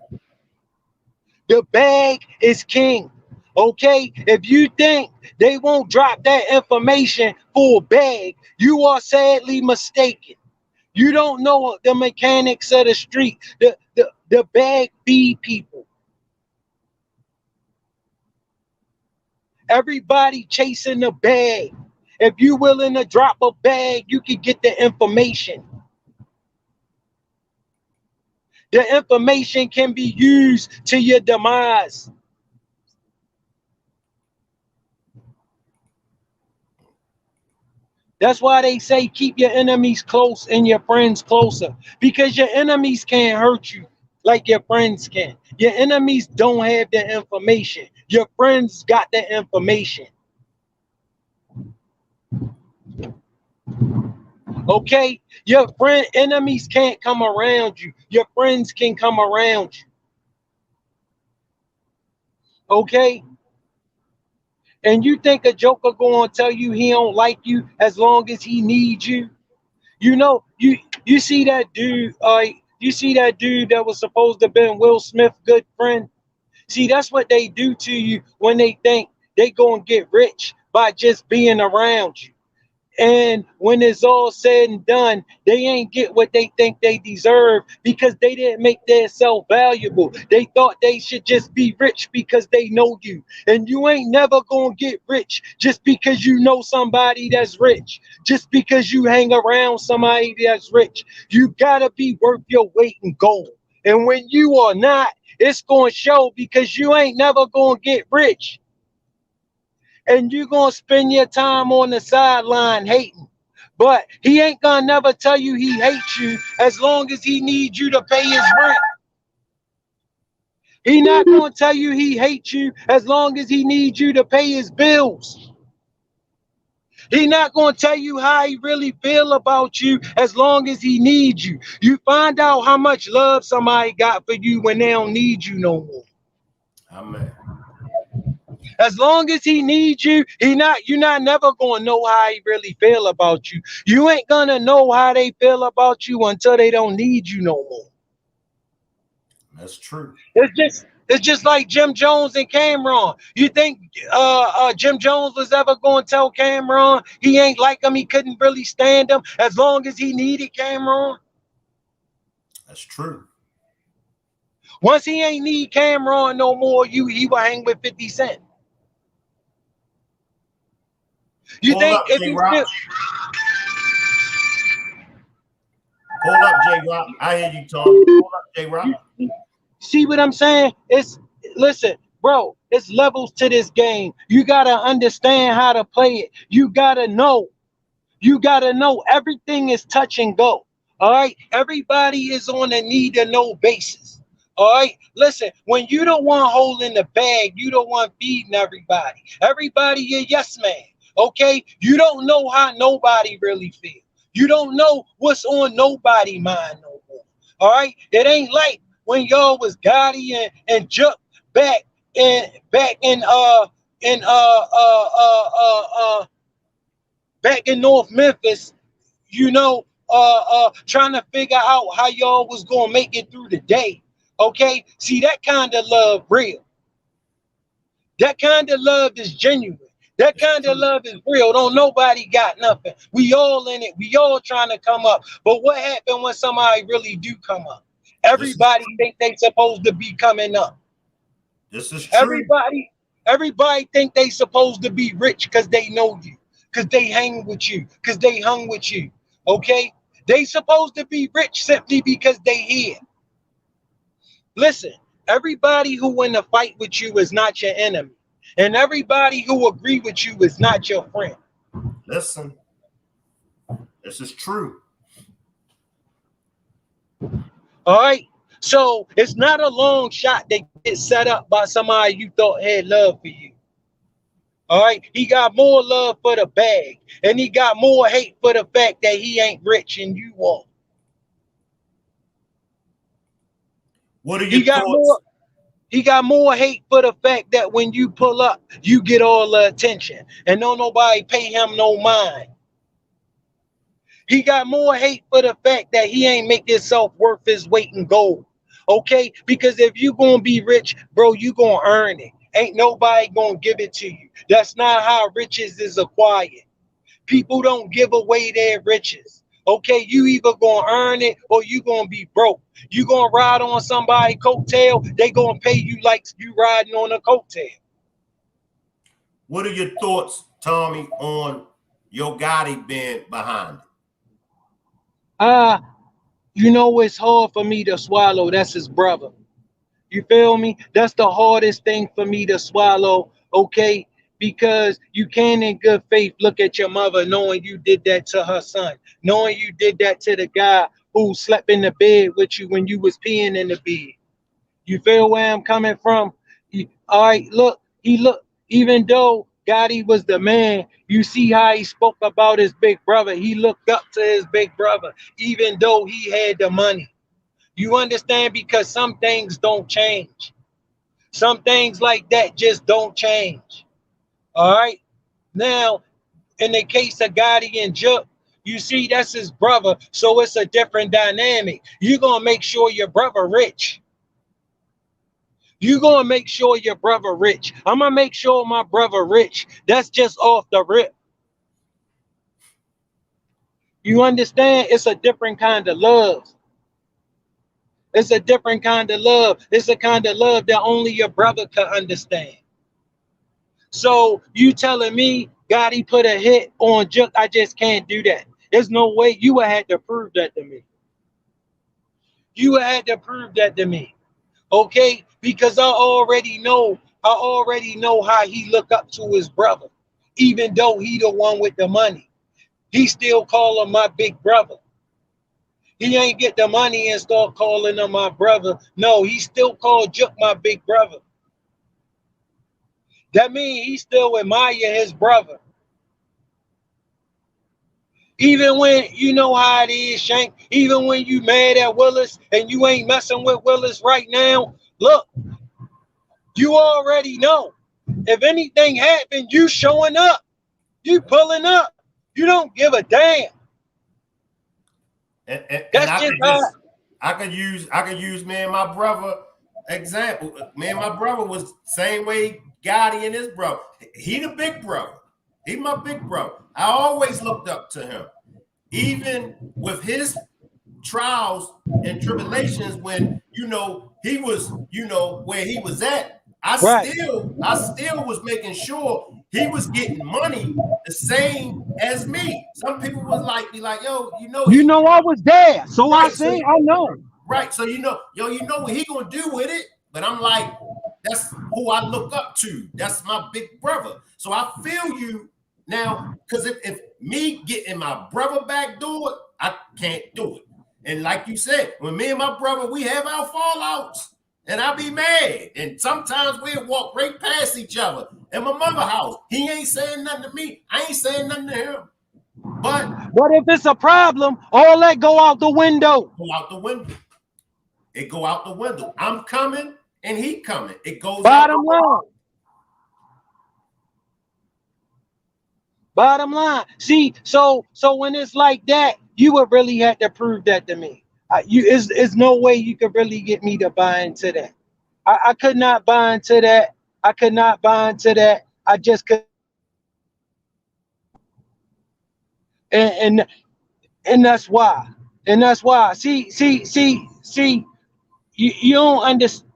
The bag is king. Okay, if you think they won't drop that information for a bag, you are sadly mistaken. You don't know the mechanics of the street, the bag feed people. Everybody chasing the bag. If you willing to drop a bag, you can get the information. The information can be used to your demise. That's why they say keep your enemies close and your friends closer, because your enemies can't hurt you like your friends can. Your enemies don't have the information. Your friends got the information. Okay? Your enemies can't come around you. Your friends can come around you. Okay? And you think a joker gonna tell you he don't like you as long as he needs you? You know, you see that dude, you see that dude that was supposed to have been Will Smith's good friend? See, that's what they do to you when they think they gonna get rich by just being around you. And when it's all said and done, they ain't get what they think they deserve because they didn't make themselves valuable. They thought they should just be rich because they know you. And you ain't never gonna get rich just because you know somebody that's rich, just because you hang around somebody that's rich. You gotta be worth your weight in gold. And when you are not, it's gonna show, because you ain't never gonna get rich. And you're going to spend your time on the sideline hating. But he ain't going to never tell you he hates you as long as he needs you to pay his rent. He not going to tell you he hates you as long as he needs you to pay his bills. He not going to tell you how he really feel about you as long as he needs you. You find out how much love somebody got for you when they don't need you no more. Amen. As long as he needs you, you're not never gonna know how he really feel about you. You ain't gonna know how they feel about you until they don't need you no more. That's true. It's just like Jim Jones and Cameron. You think Jim Jones was ever going to tell Cameron he ain't like him, he couldn't really stand him as long as he needed Cameron? That's true. Once he ain't need Cameron no more, he will hang with 50 Cent. You Hold think up, if you J-Rock. Hold up, J-Rock. I hear you, Tom. Hold up, J-Rock. see what I'm saying? Listen, bro, it's levels to this game. You gotta understand how to play it. You gotta know. You gotta know everything is touch and go. All right. Everybody is on a need to know basis. All right. Listen, when you don't want holding the bag, you don't want feeding everybody. Everybody a yes man. Okay. You don't know how nobody really feels. You don't know what's on nobody mind no more. All right. It ain't like when y'all was Gotti and Jook back in in back in North Memphis, you know, trying to figure out how y'all was gonna make it through the day. Okay, see that kind of love real. That kind of love is genuine. That kind of love is real. Don't nobody got nothing. We all in it. We all trying to come up. But what happened when somebody really do come up? Everybody think they supposed to be coming up. This is true. Everybody think they supposed to be rich because they know you, because they hang with you, because they hung with you. Okay? They supposed to be rich simply because they here. Listen, everybody who in a fight with you is not your enemy. And everybody who agree with you is not your friend. Listen, this is true. All right? So it's not a long shot that gets set up by somebody you thought had love for you. All right, he got more love for the bag, and he got more hate for the fact that he ain't rich and you are. What are your thoughts? He got more hate for the fact that when you pull up, you get all the attention, and don't nobody pay him no mind. He got more hate for the fact that he ain't make himself worth his weight in gold. Okay, because if you gonna be rich, bro, you gonna earn it. Ain't nobody gonna give it to you. That's not how riches is acquired. People don't give away their riches. Okay, you either gonna earn it or you gonna be broke. You gonna ride on somebody's coattail, they gonna pay you like you riding on a coattail. What are your thoughts, Tommy, on YoGotti being behind it? You know it's hard for me to swallow. That's his brother. You feel me? That's the hardest thing for me to swallow, okay? Because you can in good faith look at your mother knowing you did that to her son, knowing you did that to the guy who slept in the bed with you when you was peeing in the bed. You feel where I'm coming from? All right, look, even though Gotti was the man, you see how he spoke about his big brother. He looked up to his big brother, even though he had the money. You understand? Because some things don't change. Some things like that just don't change. All right. Now, in the case of Gotti and Jook, you see that's his brother, so it's a different dynamic. You're gonna make sure your brother rich. You're gonna make sure your brother rich. I'm gonna make sure my brother rich. That's just off the rip. You understand? It's a different kind of love. It's a different kind of love. It's a kind of love that only your brother could understand. So you telling me Gotti put a hit on Jook? I just can't do that. There's no way. You would have to prove that to me. You would have to prove that to me. Okay? Because I already know how he look up to his brother. Even though he the one with the money. He still call him my big brother. He ain't get the money and start calling him my brother. No, he still called Jook my big brother. That means he still admire his brother. Even when you know how it is, Shank, even when you mad at Willis and you ain't messing with Willis right now, look, you already know. If anything happened, you showing up. You pulling up. You don't give a damn. And That's I just could how. I could use me and my brother example. Me and my brother was same way Gotti and his brother. He the big brother. He my big brother. I always looked up to him. Even with his trials and tribulations when he was where he was at, I Right. still was making sure he was getting money the same as me. Some people was like, be like, yo, I was there, so right, I say I know. Right, so you know what he gonna do with it. But I'm like, that's who I look up to. That's my big brother. So I feel you now, because if me getting my brother back do it, I can't do it. And like you said, when me and my brother, we have our fallouts, and I be mad. And sometimes we'll walk right past each other in my mother's house. He ain't saying nothing to me. I ain't saying nothing to him. But if it's a problem, all that go out the window. Go out the window. It go out the window. I'm coming and he coming. It goes Bottom out. line. Bottom line. See, so when it's like that, you would really have to prove that to me. It's no way you could really get me to buy into that. I could not buy into that. I could not buy into that. I just could. And that's why. And that's why. See, you don't understand.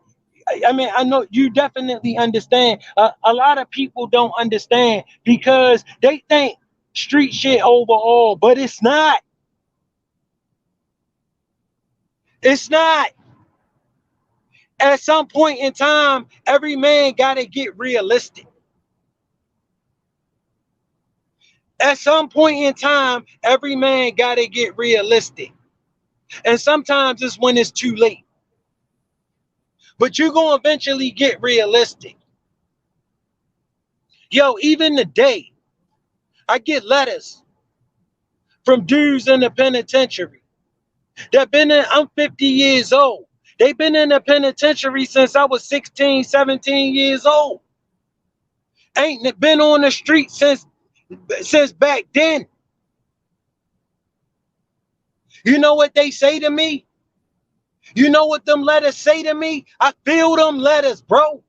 I mean, I know you definitely understand. A lot of people don't understand because they think street shit overall, but it's not. It's not. At some point in time, every man got to get realistic. At some point in time, every man got to get realistic. And sometimes it's when it's too late. But you're going to eventually get realistic. Yo, even today, I get letters from dudes in the penitentiary that been in, I'm 50 years old. They've been in the penitentiary since I was 16, 17 years old. Ain't been on the street since back then. You know what they say to me? You know what them letters say to me? I feel them letters, bro.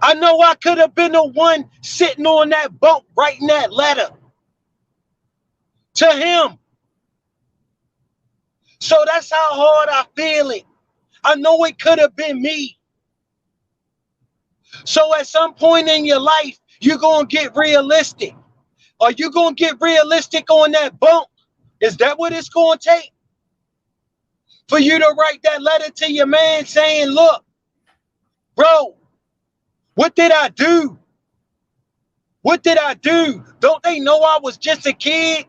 I know I could have been the one sitting on that bunk writing that letter to him. So that's how hard I feel it. I know it could have been me. So at some point in your life, you're going to get realistic. Are you going to get realistic on that bunk? Is that what it's going to take? For you to write that letter to your man saying, look, bro, what did I do? What did I do? Don't they know I was just a kid?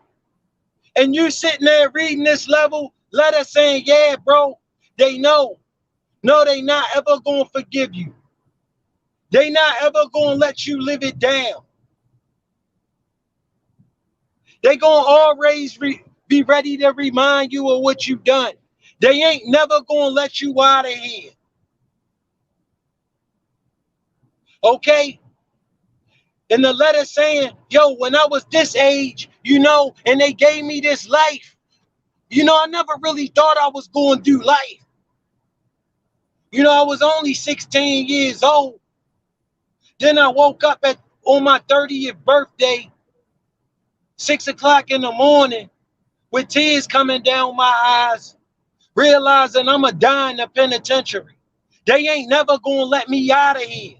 And you sitting there reading this letter saying, yeah, bro, they know. No, they not ever going to forgive you. They not ever going to let you live it down. They going to always be ready to remind you of what you've done. They ain't never going to let you out of here. Okay? And the letter saying, yo, when I was this age, and they gave me this life, I never really thought I was going to do life. I was only 16 years old. Then I woke up on my 30th birthday, 6 o'clock in the morning, with tears coming down my eyes, realizing I'm going to die in the penitentiary. They ain't never going to let me out of here.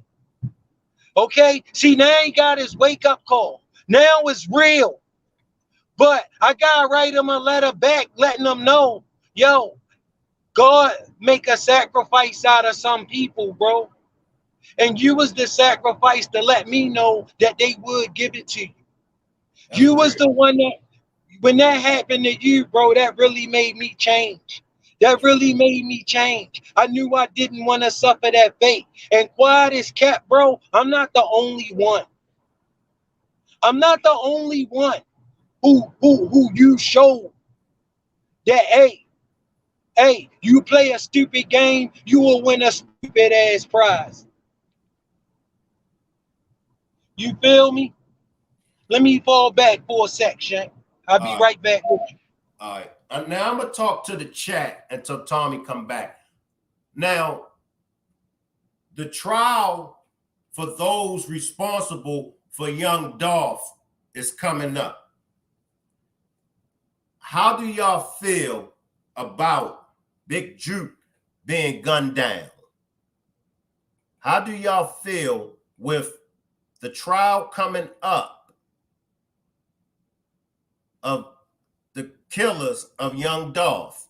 Okay? See, now he got his wake-up call. Now it's real. But I got to write him a letter back letting them know, yo, God make a sacrifice out of some people, bro. And you was the sacrifice to let me know that they would give it to you. That's you was the one that, when that happened to you, bro, that really made me change. That really made me change. I knew I didn't want to suffer that fate. And quiet as kept, bro, I'm not the only one. I'm not the only one who you showed that, hey, you play a stupid game, you will win a stupid ass prize. You feel me? Let me fall back for a sec, Shank. I'll be right back with you. All right. Now I'm going to talk to the chat until Tommy come back. Now, the trial for those responsible for young Dolph is coming up. How do y'all feel about Big Jook being gunned down? How do y'all feel with the trial coming up of the killers of young Dolph.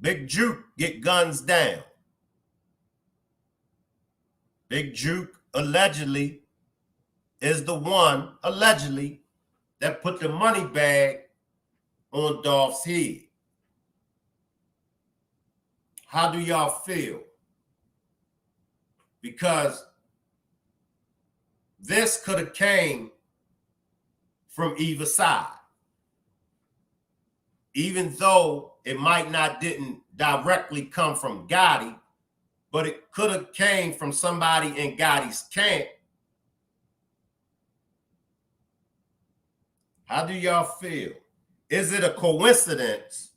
Big Jook get guns down. Big Jook allegedly is the one, allegedly, that put the money bag on Dolph's head. How do y'all feel? Because this could have came from either side. Even though it might not didn't directly come from Gotti, but it could have came from somebody in Gotti's camp. How do y'all feel? Is it a coincidence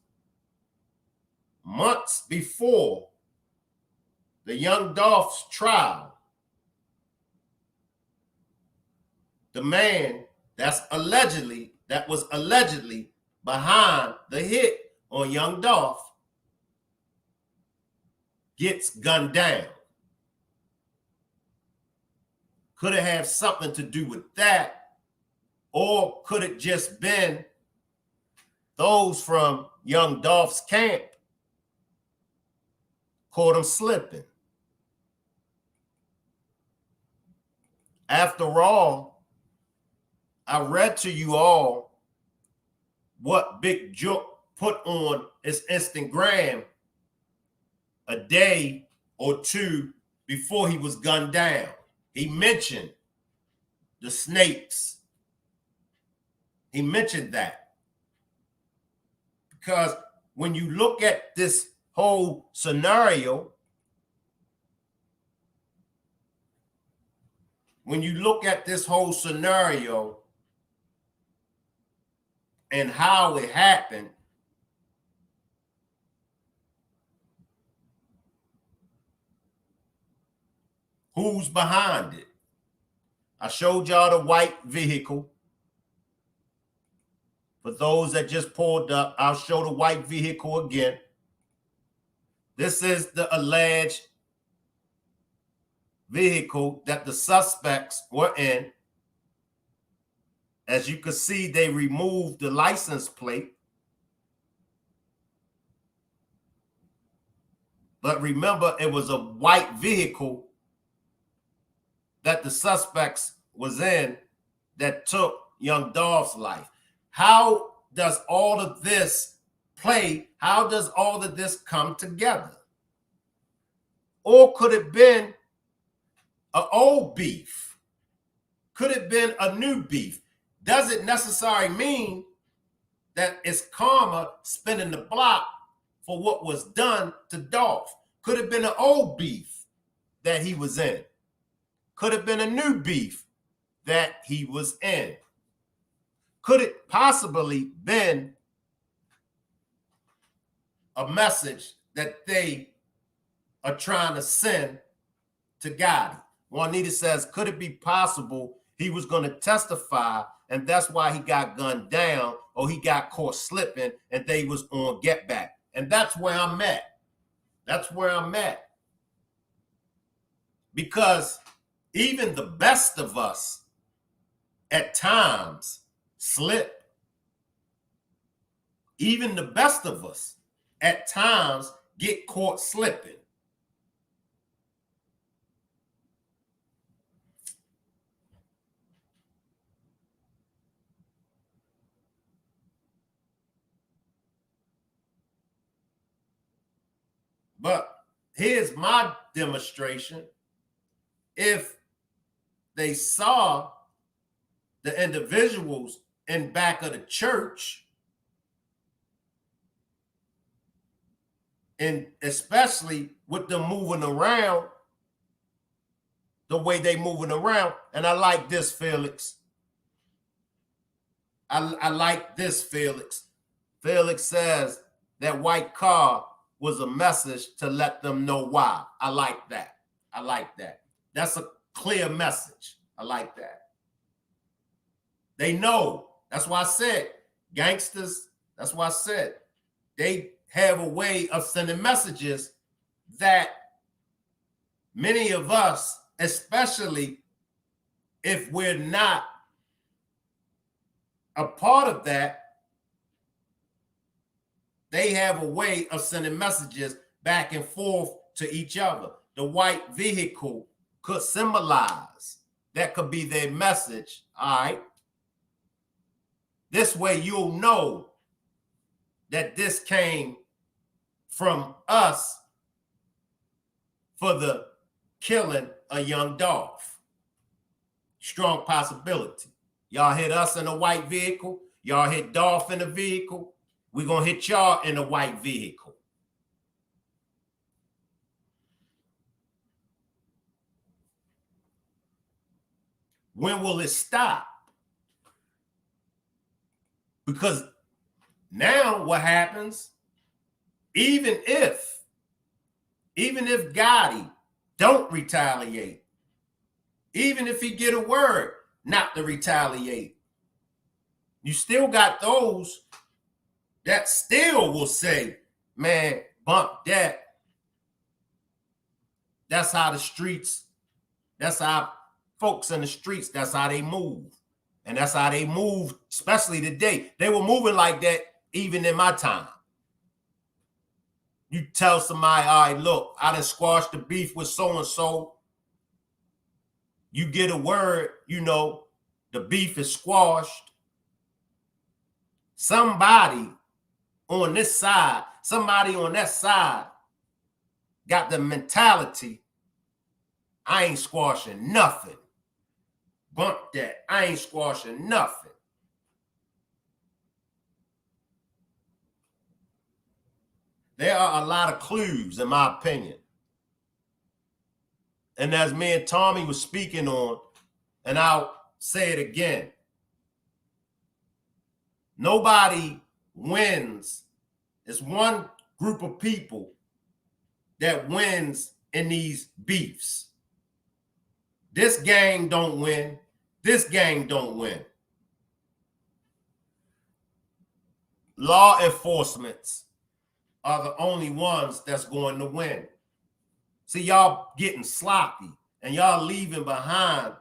months before the young Dolph's trial, the man that was allegedly behind the hit on young Dolph gets gunned down? Could it have something to do with that? Or could it just been those from young Dolph's camp caught him slipping? After all, I read to you all what Big Jook put on his Instagram a day or two before he was gunned down. He mentioned the snakes. He mentioned that. Because when you look at this whole scenario, and how it happened, who's behind it? I showed y'all the white vehicle. For those that just pulled up, I'll show the white vehicle again. This is the alleged vehicle that the suspects were in. As you can see, they removed the license plate. But remember, it was a white vehicle that the suspects was in that took young Dolph's life. How does all of this play? How does all of this come together? Or could it have been an old beef? Could it have been a new beef? Does it necessarily mean that it's karma spinning the block for what was done to Dolph? Could have been an old beef that he was in. Could have been a new beef that he was in. Could it possibly been a message that they are trying to send to Gotti? Juanita says, could it be possible he was going to testify and that's why he got gunned down or he got caught slipping and they was on get back? And that's where I'm at. That's where I'm at. Because even the best of us at times slip. Even the best of us at times get caught slipping. But here's my demonstration. If they saw the individuals in back of the church, and especially with them moving around the way they moving around, and I like this, Felix. I like this, Felix. Felix says that white car was a message to let them know why. I like that. I like that. That's a clear message. I like that. They know. That's why I said gangsters. That's why I said they have a way of sending messages that many of us especially if we're not a part of that. They have a way of sending messages back and forth to each other. The white vehicle could symbolize, that could be their message. All right. This way you'll know that this came from us for the killing of young Dolph. Strong possibility. Y'all hit us in a white vehicle. Y'all hit Dolph in a vehicle. We're going to hit y'all in a white vehicle. When will it stop? Because now what happens, even if Gotti don't retaliate, even if he get a word not to retaliate, you still got those that still will say, man, bump that. That's how the streets, that's how folks in the streets, that's how they move. And that's how they move, especially today. They were moving like that even in my time. You tell somebody, all right, look, I done squashed the beef with so-and-so. You get a word, you know, the beef is squashed. Somebody on this side, somebody on that side got the mentality, I ain't squashing nothing. Bump that. I ain't squashing nothing. There are a lot of clues, in my opinion. And as me and Tommy was speaking on, and I'll say it again, nobody wins. It's one group of people that wins in these beefs. This gang don't win. This gang don't win. Law enforcements are the only ones that's going to win. See, y'all getting sloppy and y'all leaving behind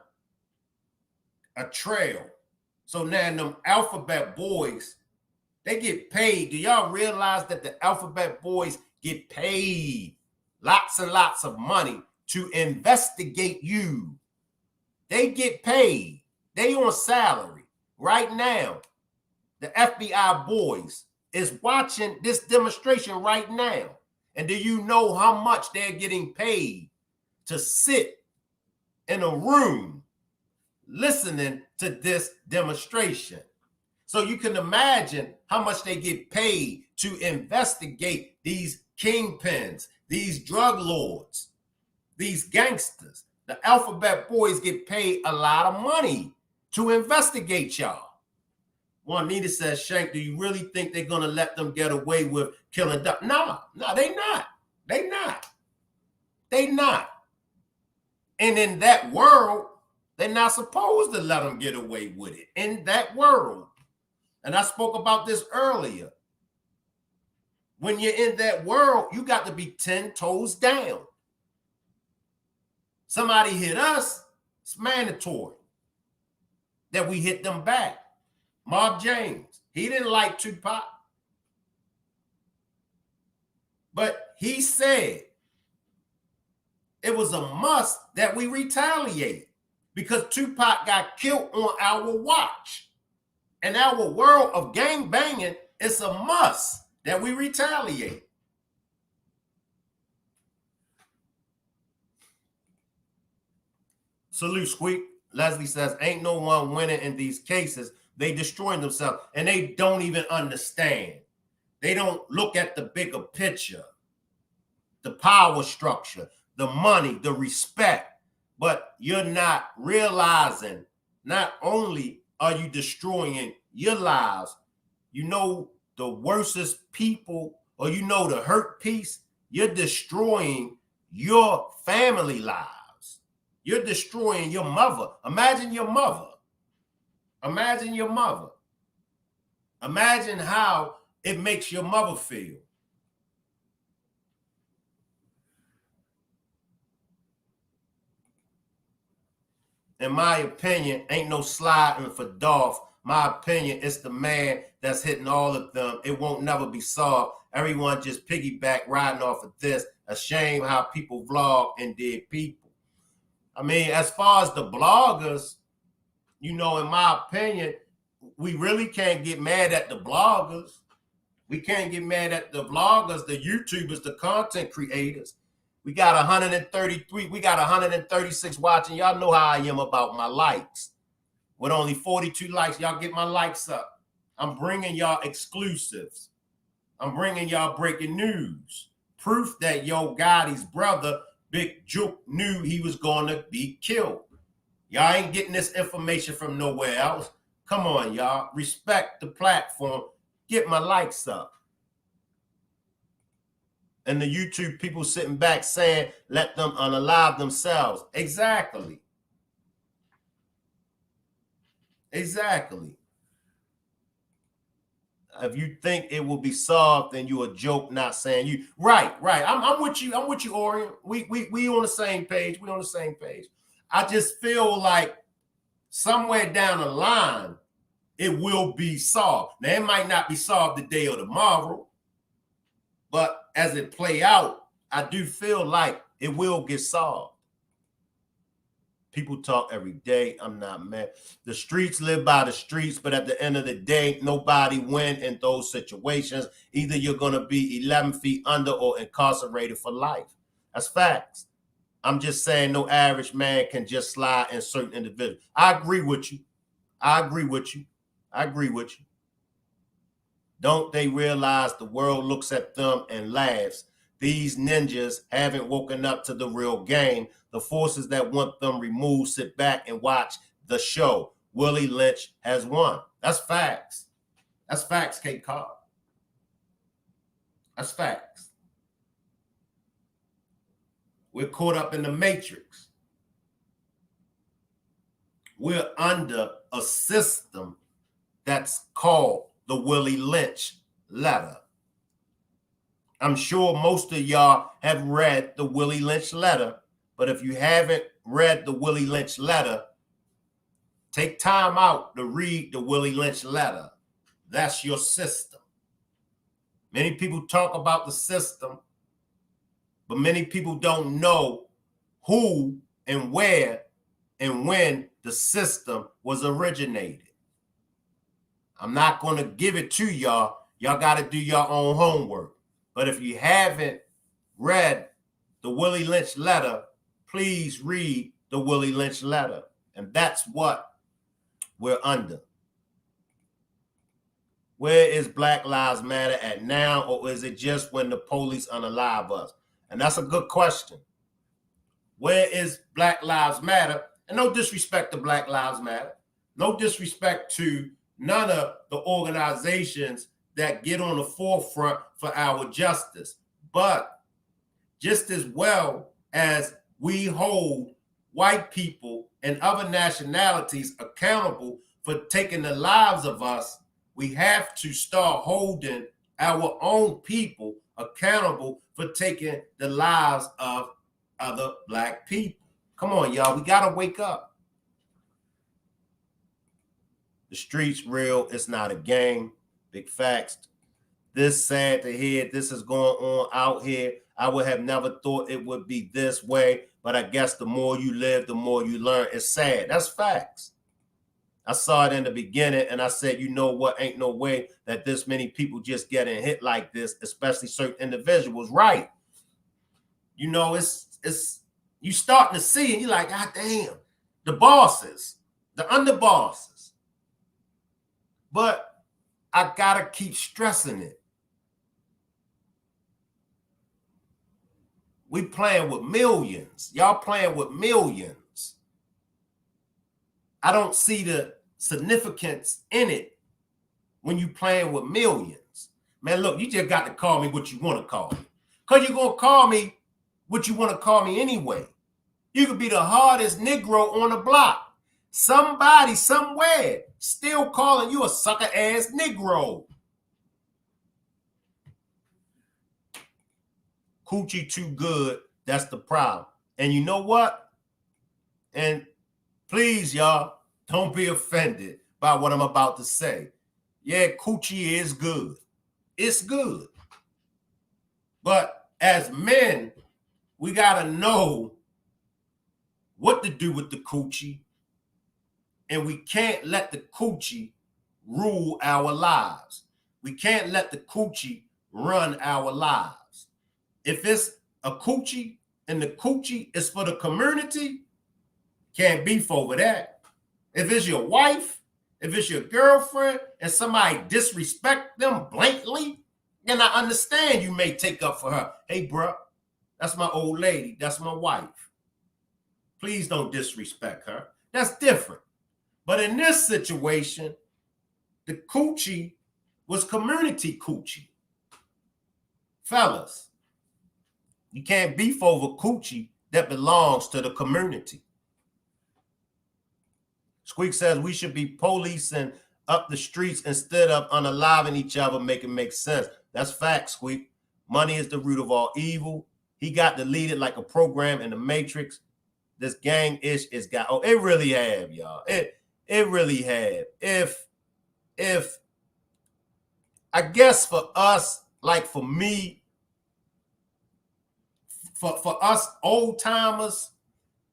a trail. So now them alphabet boys, they get paid. Do y'all realize that the alphabet boys get paid lots and lots of money to investigate you? They get paid. They on salary right now. The FBI boys is watching this demonstration right now. And do you know how much they're getting paid to sit in a room listening to this demonstration? So you can imagine how much they get paid to investigate these kingpins, these drug lords, these gangsters. The alphabet boys get paid a lot of money to investigate y'all. Juanita says, Shank, do you really think they're going to let them get away with killing Dolph? No, they not. They not. They not. And in that world, they're not supposed to let them get away with it. In that world. And I spoke about this earlier. When you're in that world, you got to be 10 toes down. Somebody hit us, it's mandatory that we hit them back. Mob James, he didn't like Tupac. But he said it was a must that we retaliate because Tupac got killed on our watch. In our world of gang banging, it's a must that we retaliate. Salute, Squeak. Leslie says, ain't no one winning in these cases. They destroying themselves and they don't even understand. They don't look at the bigger picture, the power structure, the money, the respect. But you're not realizing not only are you destroying your lives, you know the worstest people, or you know the hurt piece, you're destroying your family lives. You're destroying your mother. Imagine your mother. Imagine your mother. Imagine how it makes your mother feel. in my opinion, ain't no sliding for Dolph. My opinion, it's the man that's hitting all of them. It won't never be solved. Everyone just piggyback riding off of this. A shame how people vlog and did people. I mean, as far as the bloggers, you know, in my opinion, we really can't get mad at the bloggers. We can't get mad at the vloggers, the YouTubers, the content creators. We got 133, we got 136 watching. Y'all know how I am about my likes. With only 42 likes, y'all get my likes up. I'm bringing y'all exclusives. I'm bringing y'all breaking news. Proof that YoGotti's brother, Big Jook, knew he was going to be killed. Y'all ain't getting this information from nowhere else. Come on, y'all. Respect the platform. Get my likes up. And the YouTube people sitting back saying, let them unalive themselves. Exactly. Exactly. If you think it will be solved, then you a joke, not saying you. Right. I'm with you. I'm with you, Orion. We on the same page. We on the same page. I just feel like somewhere down the line, it will be solved. Now, it might not be solved today or tomorrow, but as it play out, I do feel like it will get solved. People talk every day. I'm not mad. The streets live by the streets, but at the end of the day, nobody win in those situations. Either you're going to be 11 feet under or incarcerated for life. That's facts. I'm just saying no average man can just slide in certain individuals. I agree with you. I agree with you. I agree with you. Don't they realize the world looks at them and laughs? These ninjas haven't woken up to the real game. The forces that want them removed sit back and watch the show. Willie Lynch has won. That's facts. That's facts, Kate Cobb. That's facts. We're caught up in the matrix. We're under a system that's called the Willie Lynch letter. I'm sure most of y'all have read the Willie Lynch letter, but if you haven't read the Willie Lynch letter, take time out to read the Willie Lynch letter. That's your system. Many people talk about the system, but many people don't know who and where and when the system was originated. I'm not going to give it to y'all. Y'all got to do your own homework. But if you haven't read the Willie Lynch letter, please read the Willie Lynch letter. And that's what we're under. Where is Black Lives Matter at now, or is it just when the police unalive us? And that's a good question. Where is Black Lives Matter? And no disrespect to Black Lives Matter. No disrespect to none of the organizations that get on the forefront for our justice. But just as well as we hold white people and other nationalities accountable for taking the lives of us, we have to start holding our own people accountable for taking the lives of other Black people. Come on, y'all. We got to wake up. The street's real. It's not a game. Big facts. This sad to hear. This is going on out here. I would have never thought it would be this way, but I guess the more you live, the more you learn. It's sad. That's facts. I saw it in the beginning and I said, you know what? Ain't no way that this many people just getting hit like this, especially certain individuals. Right. You know, it's you starting to see and you're like, God damn, the bosses, the underbosses. But I gotta keep stressing it. We playing with millions. Y'all playing with millions. I don't see the significance in it when you playing with millions. Man, look, you just got to call me what you want to call me. Because you're going to call me what you want to call me anyway. You could be the hardest Negro on the block. Somebody, somewhere, still calling you a sucker-ass Negro. Coochie too good, that's the problem. And you know what? And Please, y'all, don't be offended by what I'm about to say. Yeah, coochie is good. It's good. But as men, we got to know what to do with the coochie, and we can't let the coochie rule our lives. We can't let the coochie run our lives. If it's a coochie and the coochie is for the community, can't beef over that. If it's your wife, if it's your girlfriend, and somebody disrespect them blatantly, then I understand you may take up for her. Hey, bro, that's my old lady. That's my wife. Please don't disrespect her. That's different. But in this situation, the coochie was community coochie. Fellas, you can't beef over coochie that belongs to the community. Squeak says we should be policing up the streets instead of unaliving each other, make it make sense. That's fact, Squeak. Money is the root of all evil. He got deleted like a program in the Matrix. This gang-ish is got, oh, it really have, y'all. It really have. If I guess for us, like for me, for us old timers,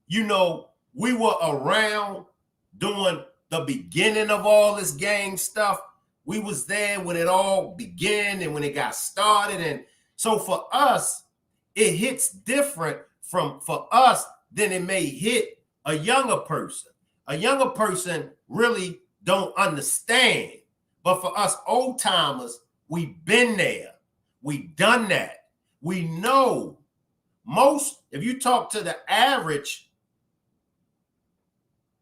you know, we were around during the beginning of all this gang stuff. We was there when it all began and when it got started. And so for us, it hits different for us than it may hit a younger person. A younger person really don't understand. But for us old timers, we've been there. We've done that. We know most, if you talk to the average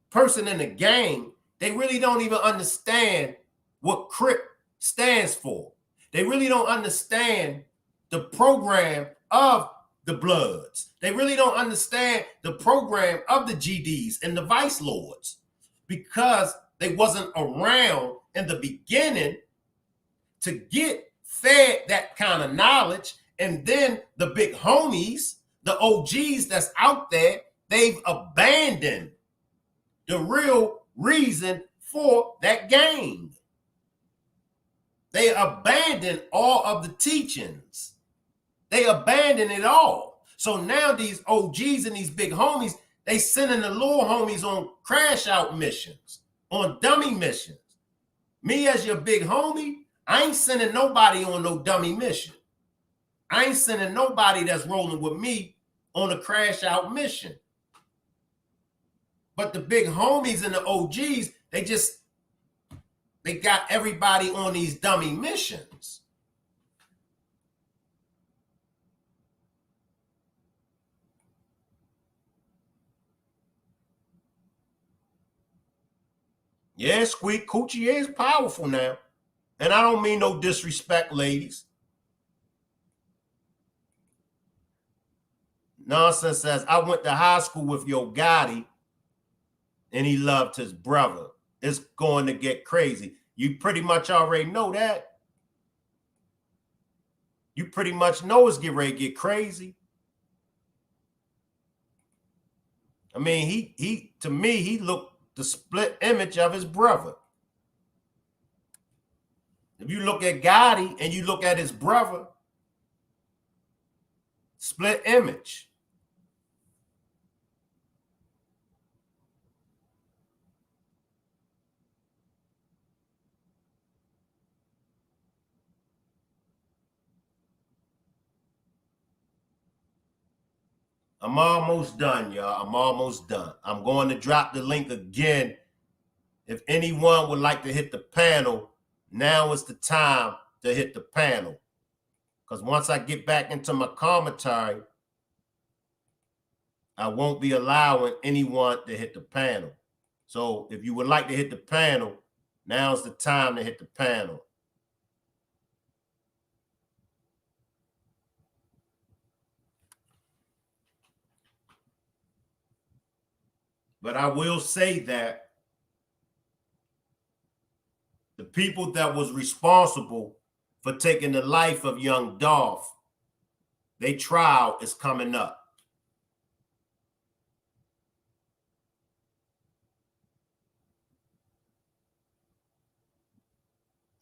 person in the gang, they really don't even understand what Crip stands for. They really don't understand the program of the Bloods. They really don't understand the program of the GDs and the Vice Lords because they wasn't around in the beginning to get fed that kind of knowledge. And then the big homies, the OGs that's out there, they've abandoned the real reason for that gang. They abandoned all of the teachings. They abandoned it all. So now these OGs and these big homies, they sending the little homies on crash out missions, on dummy missions. Me as your big homie, I ain't sending nobody on no dummy mission. I ain't sending nobody that's rolling with me on a crash out mission. But the big homies and the OGs, they got everybody on these dummy missions. Yeah, Squeak, coochie is powerful now. And I don't mean no disrespect, ladies. Nonsense says, I went to high school with YoGotti's and he loved his brother. It's going to get crazy. You pretty much already know that. You pretty much know it's getting ready to get crazy. I mean, he to me, he looked the split image of his brother. If you look at Gotti and you look at his brother, split image. I'm almost done, y'all. I'm almost done. I'm going to drop the link again. If anyone would like to hit the panel, now is the time to hit the panel. Because once I get back into my commentary, I won't be allowing anyone to hit the panel. So if you would like to hit the panel, now's the time to hit the panel. But I will say that the people that was responsible for taking the life of young Dolph, their trial is coming up.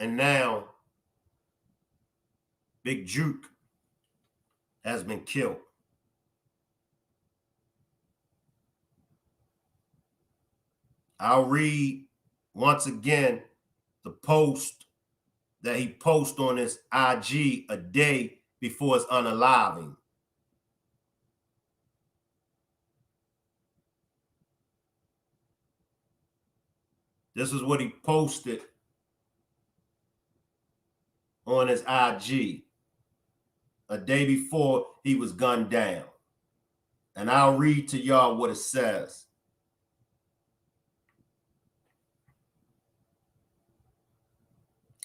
And now Big Jook has been killed. I'll read once again the post that he posts on his IG a day before his unaliving. This is what he posted on his IG a day before he was gunned down. And I'll read to y'all what it says.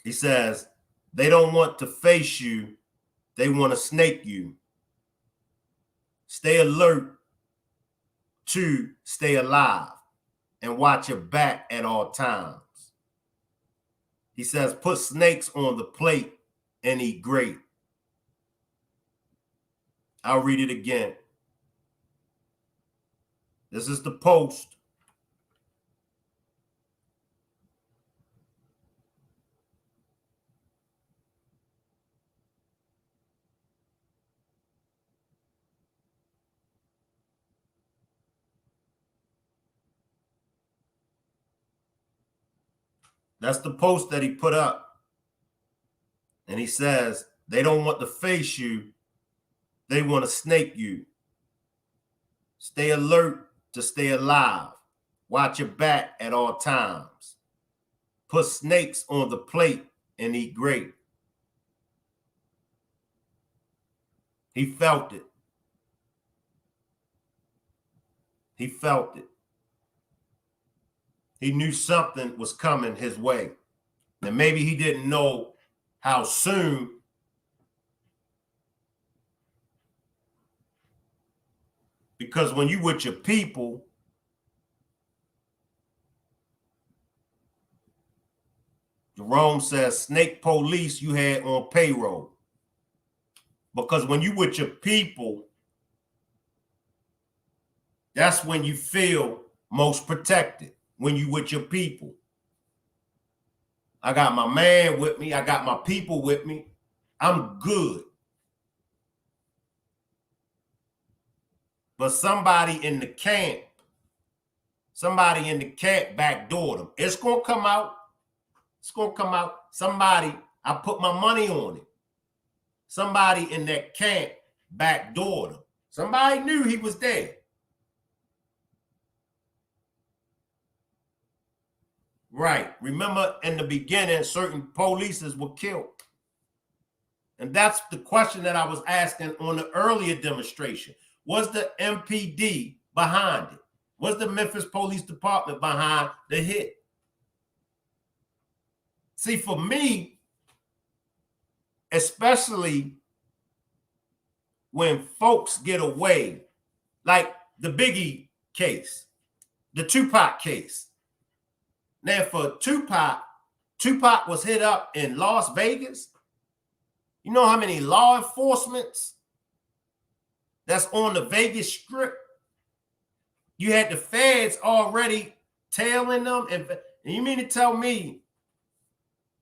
He says, they don't want to face you. They want to snake you. Stay alert to stay alive and watch your back at all times. He says, put snakes on the plate and eat great. I'll read it again. This is the post. That's the post that he put up. And he says, they don't want to face you. They want to snake you. Stay alert to stay alive. Watch your back at all times. Put snakes on the plate and eat great. He felt it. He felt it. He knew something was coming his way. And maybe he didn't know how soon. Because when you with your people, Jerome says, snake police you had on payroll. Because when you with your people, that's when you feel most protected. When you with your people. I got my man with me. I got my people with me. I'm good. But somebody in the camp backdoored them. It's going to come out. It's going to come out. Somebody, I put my money on it. Somebody in that camp backdoored him. Somebody knew he was there. Right. Remember in the beginning, certain polices were killed. And that's the question that I was asking on the earlier demonstration. Was the MPD behind it? Was the Memphis Police Department behind the hit? See, for me, especially when folks get away, like the Biggie case, the Tupac case. Now, for Tupac was hit up in Las Vegas. You know how many law enforcements that's on the Vegas Strip? You had the feds already tailing them. And you mean to tell me,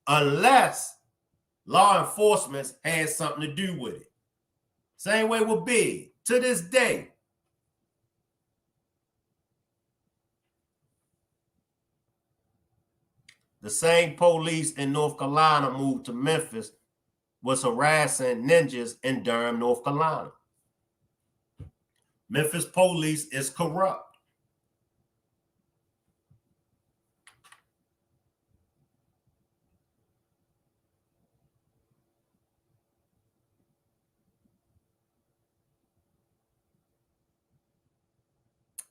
unless law enforcement has something to do with it? Same way with Big, to this day. The same police in North Carolina moved to Memphis was harassing ninjas in Durham, North Carolina. Memphis police is corrupt.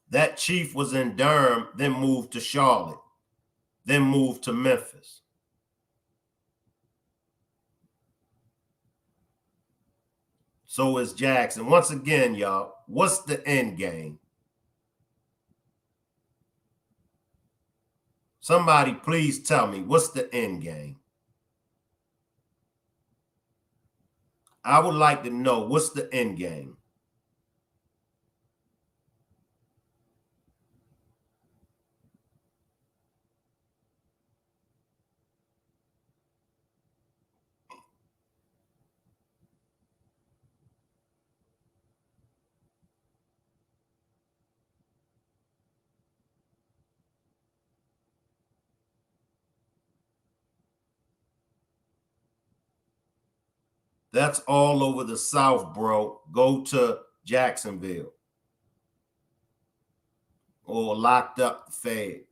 That chief was in Durham, then moved to Charlotte, then moved to Memphis. So is Jackson. Once again, y'all, what's the end game? Somebody please tell me, what's the end game? I would like to know, what's the end game? That's all over the South, bro. Go to Jacksonville or locked up the feds.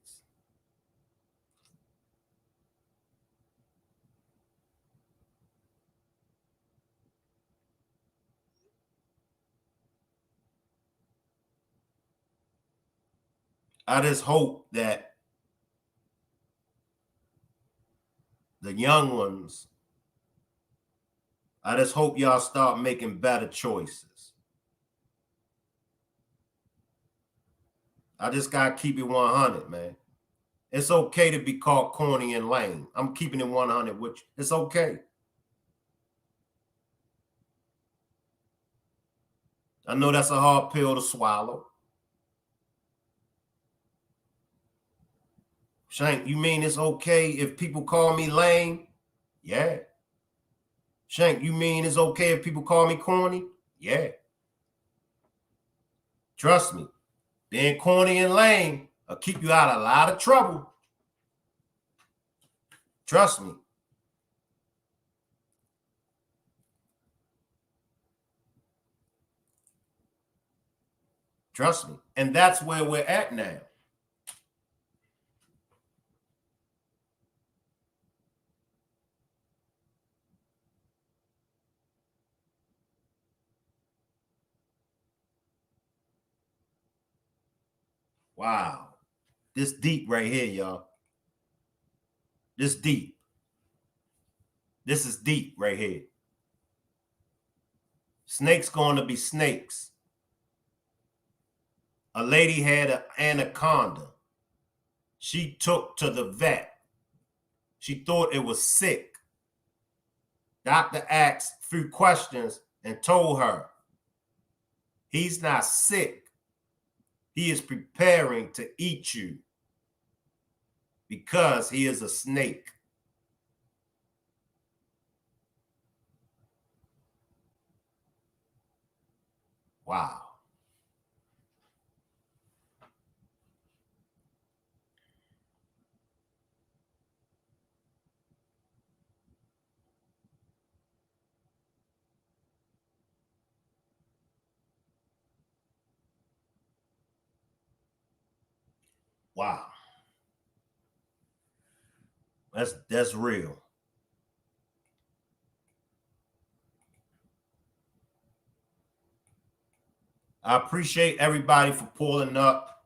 I just hope that the young ones, I just hope y'all start making better choices. I just got to keep it 100, man. It's okay to be called corny and lame. I'm keeping it 100 with you. It's okay. I know that's a hard pill to swallow. Shank, you mean it's okay if people call me lame? Yeah. Shank, you mean it's okay if people call me corny? Yeah. Trust me, being corny and lame will keep you out of a lot of trouble. Trust me. Trust me. And that's where we're at now. Wow. This deep right here, y'all. This deep. This is deep right here. Snakes going to be snakes. A lady had an anaconda. She took to the vet. She thought it was sick. Doctor asked a few questions and told her, he's not sick. He is preparing to eat you because he is a snake. Wow. Wow. That's real. I appreciate everybody for pulling up.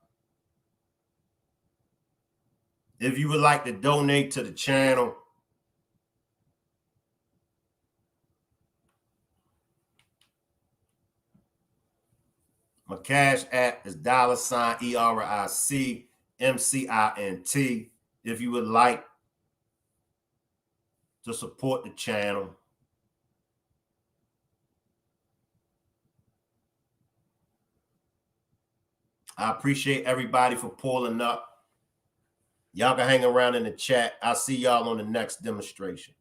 If you would like to donate to the channel, my cash app is $ERICMCINT. If you would like to support the channel, I appreciate everybody for pulling up. Y'all can hang around in the chat. I'll see y'all on the next demonstration.